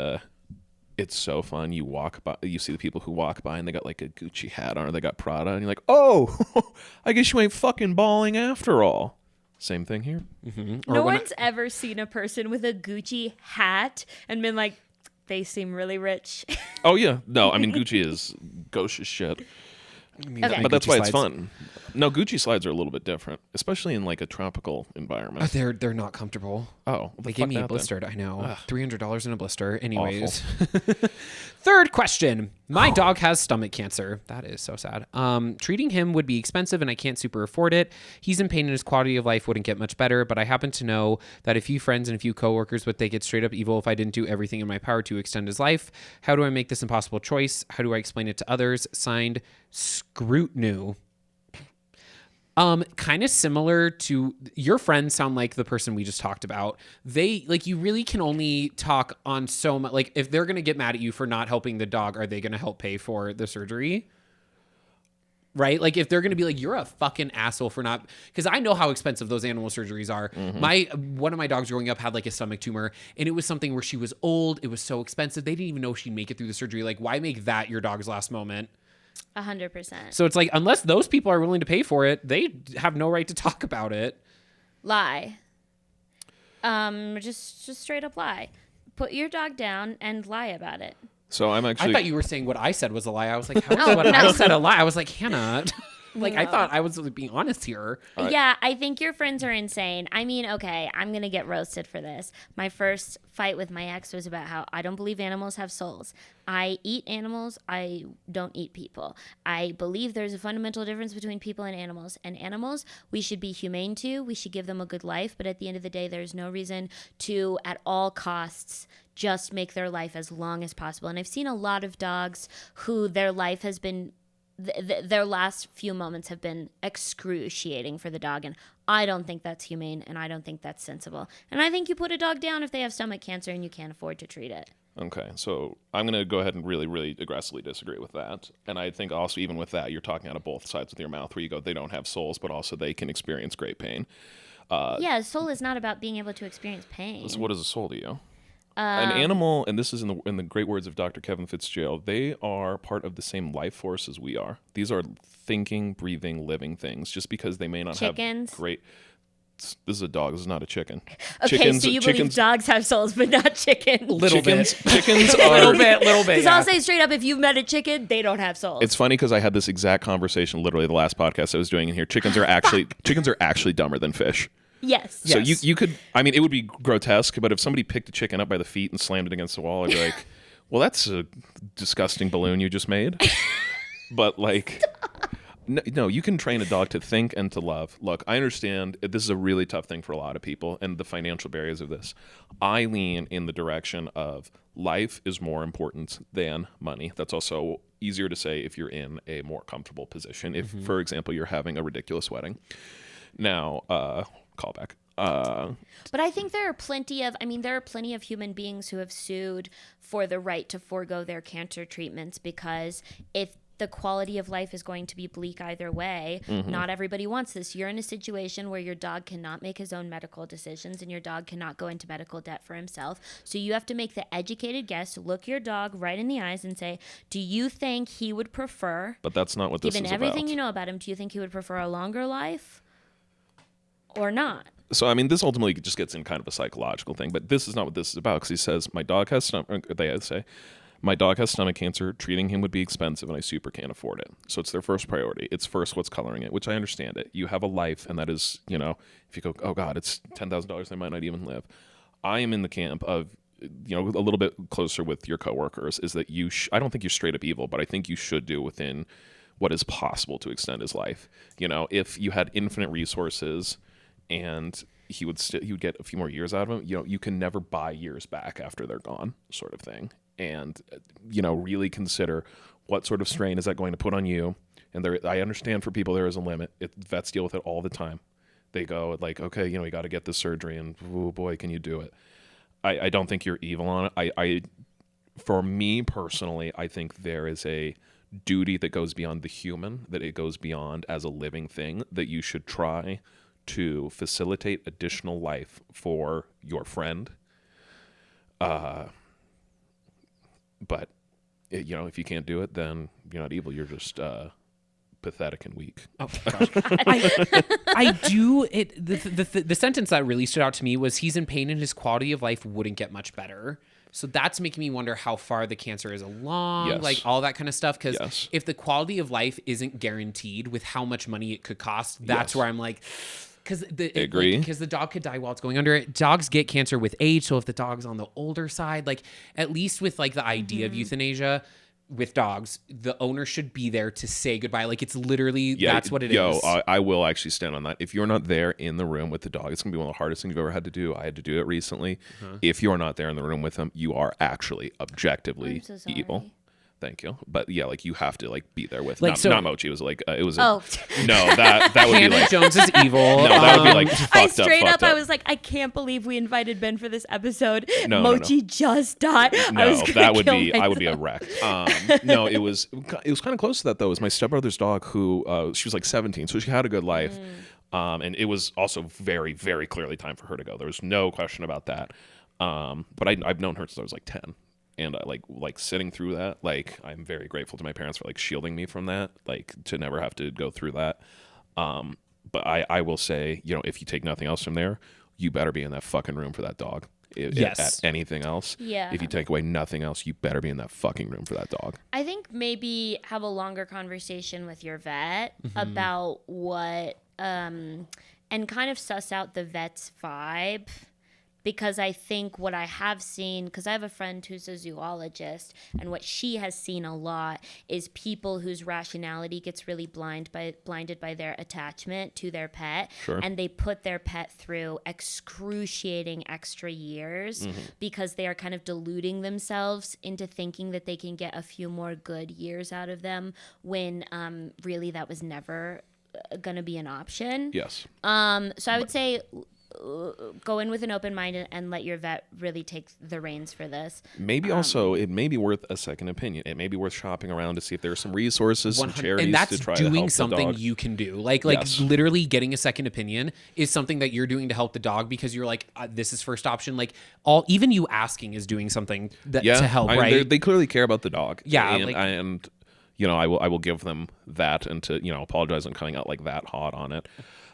it's so fun. You walk by, you see the people who walk by and they got like a Gucci hat on or they got Prada and you're like, oh, I guess you ain't fucking balling after all. Same thing here. Mm-hmm. No one's ever seen a person with a Gucci hat and been like, they seem really rich. Oh, yeah. No, I mean, Gucci is gauche as shit. Okay. But that's Gucci why it's slides. fun. No, Gucci slides are a little bit different, especially in like a tropical environment. They're not comfortable. Oh, They gave me a blister. I know. $300 in a blister. Anyways. Third question. My dog has stomach cancer. That is so sad. Treating him would be expensive and I can't super afford it. He's in pain and his quality of life wouldn't get much better, but I happen to know that a few friends and a few coworkers would think it's straight up evil if I didn't do everything in my power to extend his life. How do I make this impossible choice? How do I explain it to others? Signed, Scrutinu. Kind of similar to your friends sound like the person we just talked about. They like, you really can only talk on so much. Like if they're going to get mad at you for not helping the dog, are they going to help pay for the surgery? Right? Like if they're going to be like, you're a fucking asshole for not, because I know how expensive those animal surgeries are. One of my dogs growing up had like a stomach tumor and it was something where she was old. It was so expensive. They didn't even know she'd make it through the surgery. Like why make that your dog's last moment? 100%. So it's like, unless those people are willing to pay for it, they have no right to talk about it. Lie. Just straight up lie. Put your dog down and lie about it. So I'm actually... I thought you were saying what I said was a lie. I was like, how is what I said a lie? I was like, Hannah, like I thought I was being honest here. Yeah, I think your friends are insane. I mean, okay, I'm going to get roasted for this. My first fight with my ex was about how I don't believe animals have souls. I eat animals. I don't eat people. I believe there's a fundamental difference between people and animals. And animals, we should be humane to. We should give them a good life. But at the end of the day, there's no reason to, at all costs, just make their life as long as possible. And I've seen a lot of dogs who their life has been... their last few moments have been excruciating for the dog, and I don't think that's humane, and I don't think that's sensible. And I think you put a dog down if they have stomach cancer and you can't afford to treat it. Okay, so I'm going to go ahead and really, really aggressively disagree with that. And I think also even with that, you're talking out of both sides with your mouth where you go, they don't have souls, but also they can experience great pain. Yeah, soul is not about being able to experience pain. So what is a soul to you? An animal, and this is in the great words of Dr. Kevin Fitzgerald, they are part of the same life force as we are. These are thinking, breathing, living things. Just because they may not Chickens? have great. This is a dog. This is not a chicken. Okay, so you believe dogs have souls, but not chickens. Little chickens, bit. chickens little are. bit. Because Yeah. I'll say straight up, if you've met a chicken, they don't have souls. It's funny because I had this exact conversation literally the last podcast I was doing in here. Chickens are actually dumber than fish. Yes. So Yes. you could, I mean, it would be grotesque, but if somebody picked a chicken up by the feet and slammed it against the wall, I'd be like, well, that's a disgusting balloon you just made. But like, no, you can train a dog to think and to love. Look, I understand this is a really tough thing for a lot of people and the financial barriers of this. I lean in the direction of life is more important than money. That's also easier to say if you're in a more comfortable position. If, for example, you're having a ridiculous wedding. Now, callback. But I think there are plenty of human beings who have sued for the right to forego their cancer treatments, because if the quality of life is going to be bleak either way, not everybody wants this. You're in a situation where your dog cannot make his own medical decisions and your dog cannot go into medical debt for himself. So you have to make the educated guess, look your dog right in the eyes and say, do you think he would prefer, But that's not what this is given about. everything you know about him, do you think he would prefer a longer life or not? So, I mean, this ultimately just gets in kind of a psychological thing, but this is not what this is about, because he says, my dog has stomach cancer, treating him would be expensive and I super can't afford it. So it's their first priority. It's first what's coloring it, which I understand it. You have a life, and that is, if you go, oh God, it's $10,000, they might not even live. I am in the camp of, a little bit closer with your coworkers, is that I don't think you're straight up evil, but I think you should do within what is possible to extend his life. If you had infinite resources and he would get a few more years out of him, you can never buy years back after they're gone, sort of thing. And really consider what sort of strain is that going to put on you. And I understand for people there is a limit. Vets deal with it all the time. They go like, okay, you got to get this surgery, and oh boy, can you do it? I don't think you're evil on it. For me personally, I think there is a duty that goes beyond the human, that it goes beyond as a living thing, that you should try to facilitate additional life for your friend. But if you can't do it, then you're not evil. You're just pathetic and weak. Oh gosh, I do it. The sentence that really stood out to me was, he's in pain and his quality of life wouldn't get much better. So that's making me wonder how far the cancer is along, Yes. like all that kind of stuff. Because Yes. if the quality of life isn't guaranteed with how much money it could cost, that's Yes. where I'm like, Agree. Because the dog could die while it's going under it. Dogs get cancer with age. So if the dog's on the older side, like at least with like the idea of euthanasia with dogs, the owner should be there to say goodbye. Like it's literally, that's what it is. I will actually stand on that. If you're not there in the room with the dog, it's going to be one of the hardest things you've ever had to do. I had to do it recently. If you're not there in the room with them, you are actually objectively I'm so sorry. evil. Thank you. But yeah, like you have to like be there with, Like, not, so- not Mochi. It was like, it was, Oh. no, that would be Hannah like, Jones is evil. no, that would be like I fucked up. straight fucked up, I was like, I can't believe we invited Ben for this episode. No, Mochi just died. I No, was gonna that would kill be, I would be a myself. wreck. No, it was kind of close to that though. It was my stepbrother's dog who, she was like 17, so she had a good life. And it was also very, very clearly time for her to go. There was no question about that. But I've known her since I was like 10. And like sitting through that, like I'm very grateful to my parents for like shielding me from that, like to never have to go through that. But I will say, if you take nothing else from there, you better be in that fucking room for that dog. Yes. At anything else. Yeah. If you take away nothing else, you better be in that fucking room for that dog. I think maybe have a longer conversation with your vet Mm-hmm. about what, and kind of suss out the vet's vibe. Because I think what I have seen, because I have a friend who's a zoologist, and what she has seen a lot is people whose rationality gets really blinded by their attachment to their pet, Sure. and they put their pet through excruciating extra years because they are kind of deluding themselves into thinking that they can get a few more good years out of them when really that was never going to be an option. Yes. So I would say go in with an open mind and let your vet really take the reins for this. Maybe also it may be worth a second opinion. It may be worth shopping around to see if there are some resources, some charities and that's to try to help doing the something dog. you can do. Like Yes. literally getting a second opinion is something that you're doing to help the dog because you're like, this is first option. Like even you asking is doing something that to help, right? They clearly care about the dog. Yeah, and, like- and you know, I will give them that, and to apologize on coming out like that hot on it.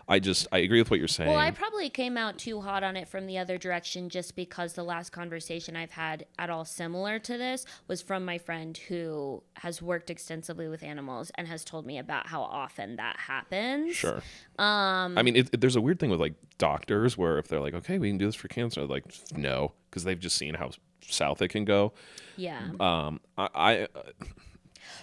I agree with what you're saying. Well, I probably came out too hot on it from the other direction just because the last conversation I've had at all similar to this was from my friend who has worked extensively with animals and has told me about how often that happens. Sure. I mean, there's a weird thing with like doctors where if they're like, okay, we can do this for cancer, like no, because they've just seen how south it can go. Yeah. I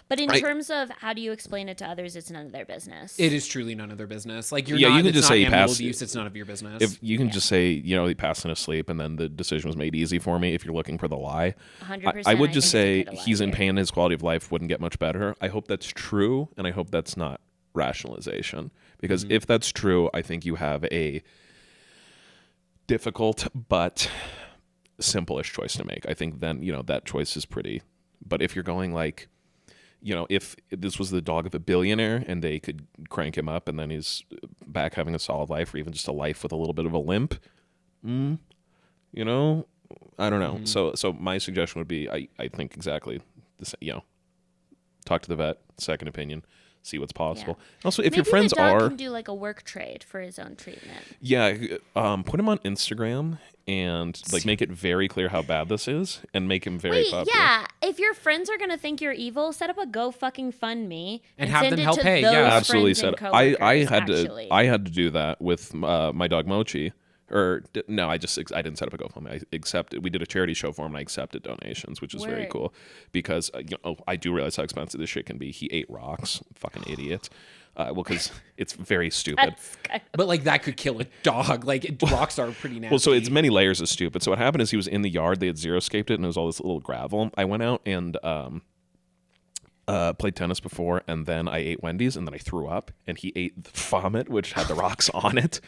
But in terms of how do you explain it to others, it's none of their business. It is truly none of their business. Like Yeah, you can it's just not say you animal passed- abuse. It's none of your business. if you can just say, he passed in his sleep, and then the decision was made easy for me. If you're looking for the lie, 100%. I would just say think it's a he's in lie pain. His quality of life wouldn't get much better. I hope that's true, and I hope that's not rationalization. Because if that's true, I think you have a difficult but simple-ish choice to make. I think then that choice is pretty. But if you're going like, if this was the dog of a billionaire and they could crank him up and then he's back having a solid life, or even just a life with a little bit of a limp, I don't know. So my suggestion would be, I think exactly this, talk to the vet, second opinion, see what's possible. Also, if Maybe your friends the dog are, can do like a work trade for his own treatment. put him on Instagram and like make it very clear how bad this is and make him very Wait, popular. yeah. If your friends are gonna think you're evil, set up a Go fucking fund me And have send them it help to pay, those yeah. Absolutely friends said. and I coworkers, had actually. to had to do that with my dog Mochi. No, I didn't set up a GoFundMe. I accepted. We did a charity show for him, and I accepted donations, which is very Word. cool because I do realize how expensive this shit can be. He ate rocks, fucking idiot. Well, because it's very stupid. That's kind but like that could kill a dog. Like rocks are pretty nasty. Well, so it's many layers of stupid. So what happened is he was in the yard. They had xeriscaped it, and it was all this little gravel. I went out and played tennis before, and then I ate Wendy's, and then I threw up, and he ate the vomit, which had the rocks on it,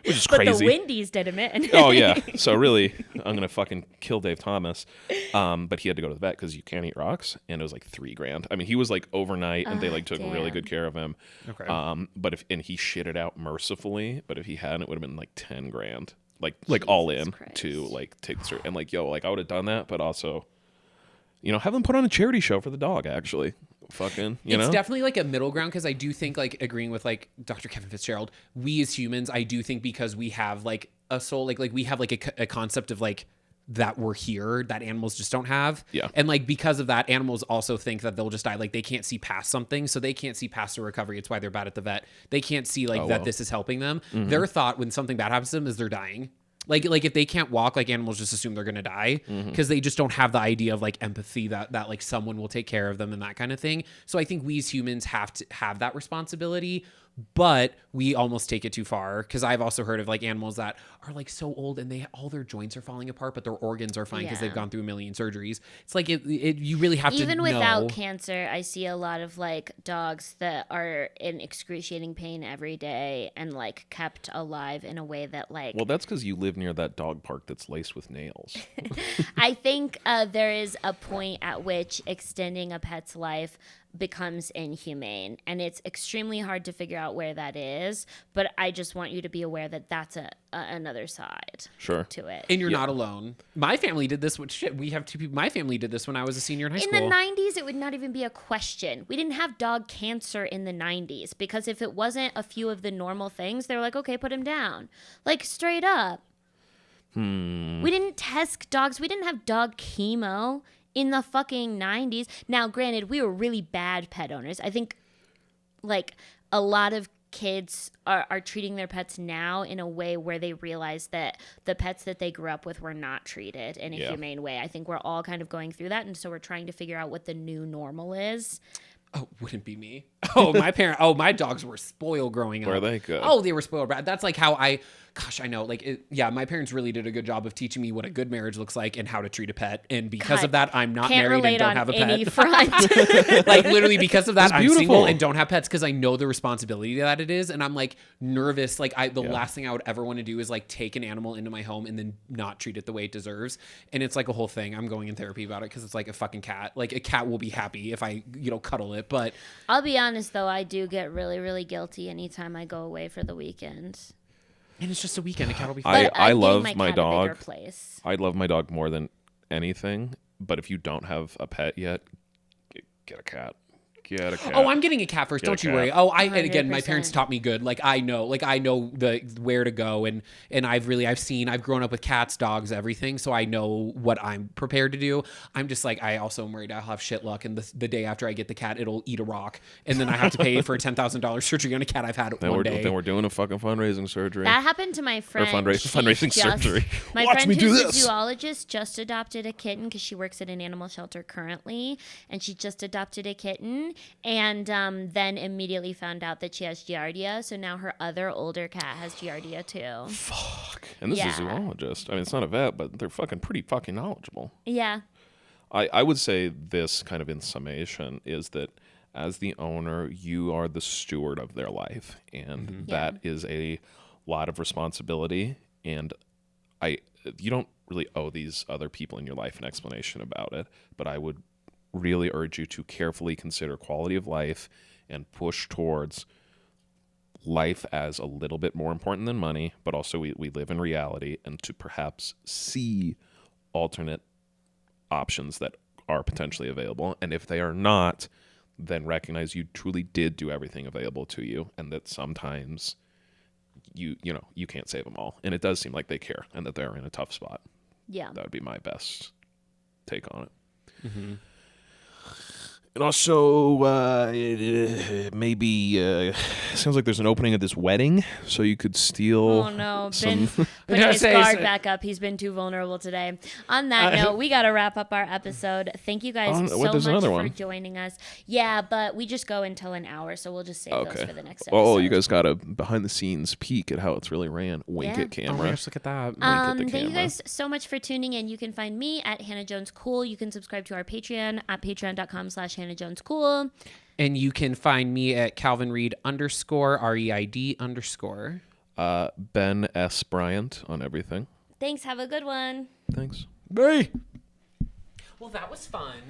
which is but crazy. the Wendy's did him in. Oh yeah. So really, I'm gonna fucking kill Dave Thomas. But he had to go to the vet because you can't eat rocks, and it was like $3,000. I mean, he was like overnight, and they like took really damn. good care of him. Okay. But and he shit it out mercifully. But if he hadn't, it would have been like $10,000, like all in Christ. to like take the surgery. And like I would have done that, but also, have them put on a charity show for the dog. Actually, fucking, It's definitely like a middle ground because I do think like agreeing with like Dr. Kevin Fitzgerald, we as humans, I do think because we have like a soul, like we have like a concept of like that we're here that animals just don't have. Yeah. And like because of that, animals also think that they'll just die. Like they can't see past something, so they can't see past a recovery. It's why they're bad at the vet. They can't see like that this is helping them. Their thought when something bad happens to them is they're dying. Like if they can't walk, like animals just assume they're gonna die because they just don't have the idea of like empathy that like someone will take care of them and that kind of thing. So I think we as humans have to have that responsibility, but we almost take it too far because I've also heard of like animals that are like so old and all their joints are falling apart, but their organs are fine because Yeah. they've gone through a million surgeries. It's like you really have to Even without know. cancer, I see a lot of like dogs that are in excruciating pain every day and like kept alive in a way that like Well, that's because you live near that dog park that's laced with nails. I think there is a point at which extending a pet's life becomes inhumane, and it's extremely hard to figure out where that is. But I just want you to be aware that that's another side Sure. to it. And you're not alone. My family did this. We have two people. My family did this when I was a senior in high In school. the 90s, it would not even be a question. We didn't have dog cancer in the 90s because if it wasn't a few of the normal things, they were like, okay, put him down. Like, straight up. We didn't test dogs. We didn't have dog chemo in the fucking 90s. Now, granted, we were really bad pet owners. I think, like, a lot of kids are treating their pets now in a way where they realize that the pets that they grew up with were not treated in a Yeah. humane way. I think we're all kind of going through that, and so we're trying to figure out what the new normal is. Oh, wouldn't be me. Oh, my dogs were spoiled growing up. Were they good? Oh, they were spoiled. That's like how I know. Like, my parents really did a good job of teaching me what a good marriage looks like and how to treat a pet. And because God, of that, I'm not can't married relate and don't on have a any pet. front. Like, literally, because of that, That's I'm beautiful. single and don't have pets because I know the responsibility that it is. And I'm like nervous. Like, the last thing I would ever want to do is like take an animal into my home and then not treat it the way it deserves. And it's like a whole thing. I'm going in therapy about it because it's like a fucking cat. Like, a cat will be happy if I, cuddle it. But I'll be honest though, I do get really, really guilty anytime I go away for the weekend. and it's just a weekend. A cat will be I fine. I'm love getting my cat a bigger dog. place. I love my dog more than anything. But if you don't have a pet yet, get a cat. Get a cat. Oh, I'm getting a cat first. Get a Don't you cat. worry. Oh, and again, my 100%. parents taught me good. Like I know the where to go, and I've grown up with cats, dogs, everything, so I know what I'm prepared to do. I'm just like, I also am worried I'll have shit luck, and the day after I get the cat, it'll eat a rock, and then I have to pay for a $10,000 surgery on a cat I've had one day. Then we're doing a fucking fundraising surgery. That happened to my friend. fundraising surgery. My Watch friend me do who's this. a zoologist just adopted a kitten because she works at an animal shelter currently, and she just adopted a kitten, and then immediately found out that she has giardia. So now her other older cat has giardia too. Fuck. And this is Yeah. a zoologist. I mean, it's not a vet, but they're pretty fucking knowledgeable. Yeah. I would say this kind of in summation is that as the owner, you are the steward of their life, and that is a lot of responsibility. And you don't really owe these other people in your life an explanation about it, but I would really urge you to carefully consider quality of life and push towards life as a little bit more important than money, but also we live in reality, and to perhaps see alternate options that are potentially available. And if they are not, then recognize you truly did do everything available to you, and that sometimes you can't save them all. And it does seem like they care and that they're in a tough spot. Yeah. That would be my best take on it. Mm-hmm. And also, maybe sounds like there's an opening at this wedding, so you could steal. Oh no, Ben some. put his guard back up. He's been too vulnerable today. On that note, we got to wrap up our episode. Thank you guys so there's much another for one. joining us. Yeah, but we just go until an hour, so we'll just save those Okay. for the next episode. Oh, you guys got a behind the scenes peek at how it's really ran. Wink Yeah. at Oh camera. my gosh, look at that. Wink at the Thank you camera. guys so much for tuning in. You can find me at Hannah Jones Cool. You can subscribe to our Patreon at patreon.com/Hannah Jones Cool. And you can find me at Calvin Reid _REID _. Ben S. Bryant on everything. Thanks. Have a good one. Thanks. Well, that was fun.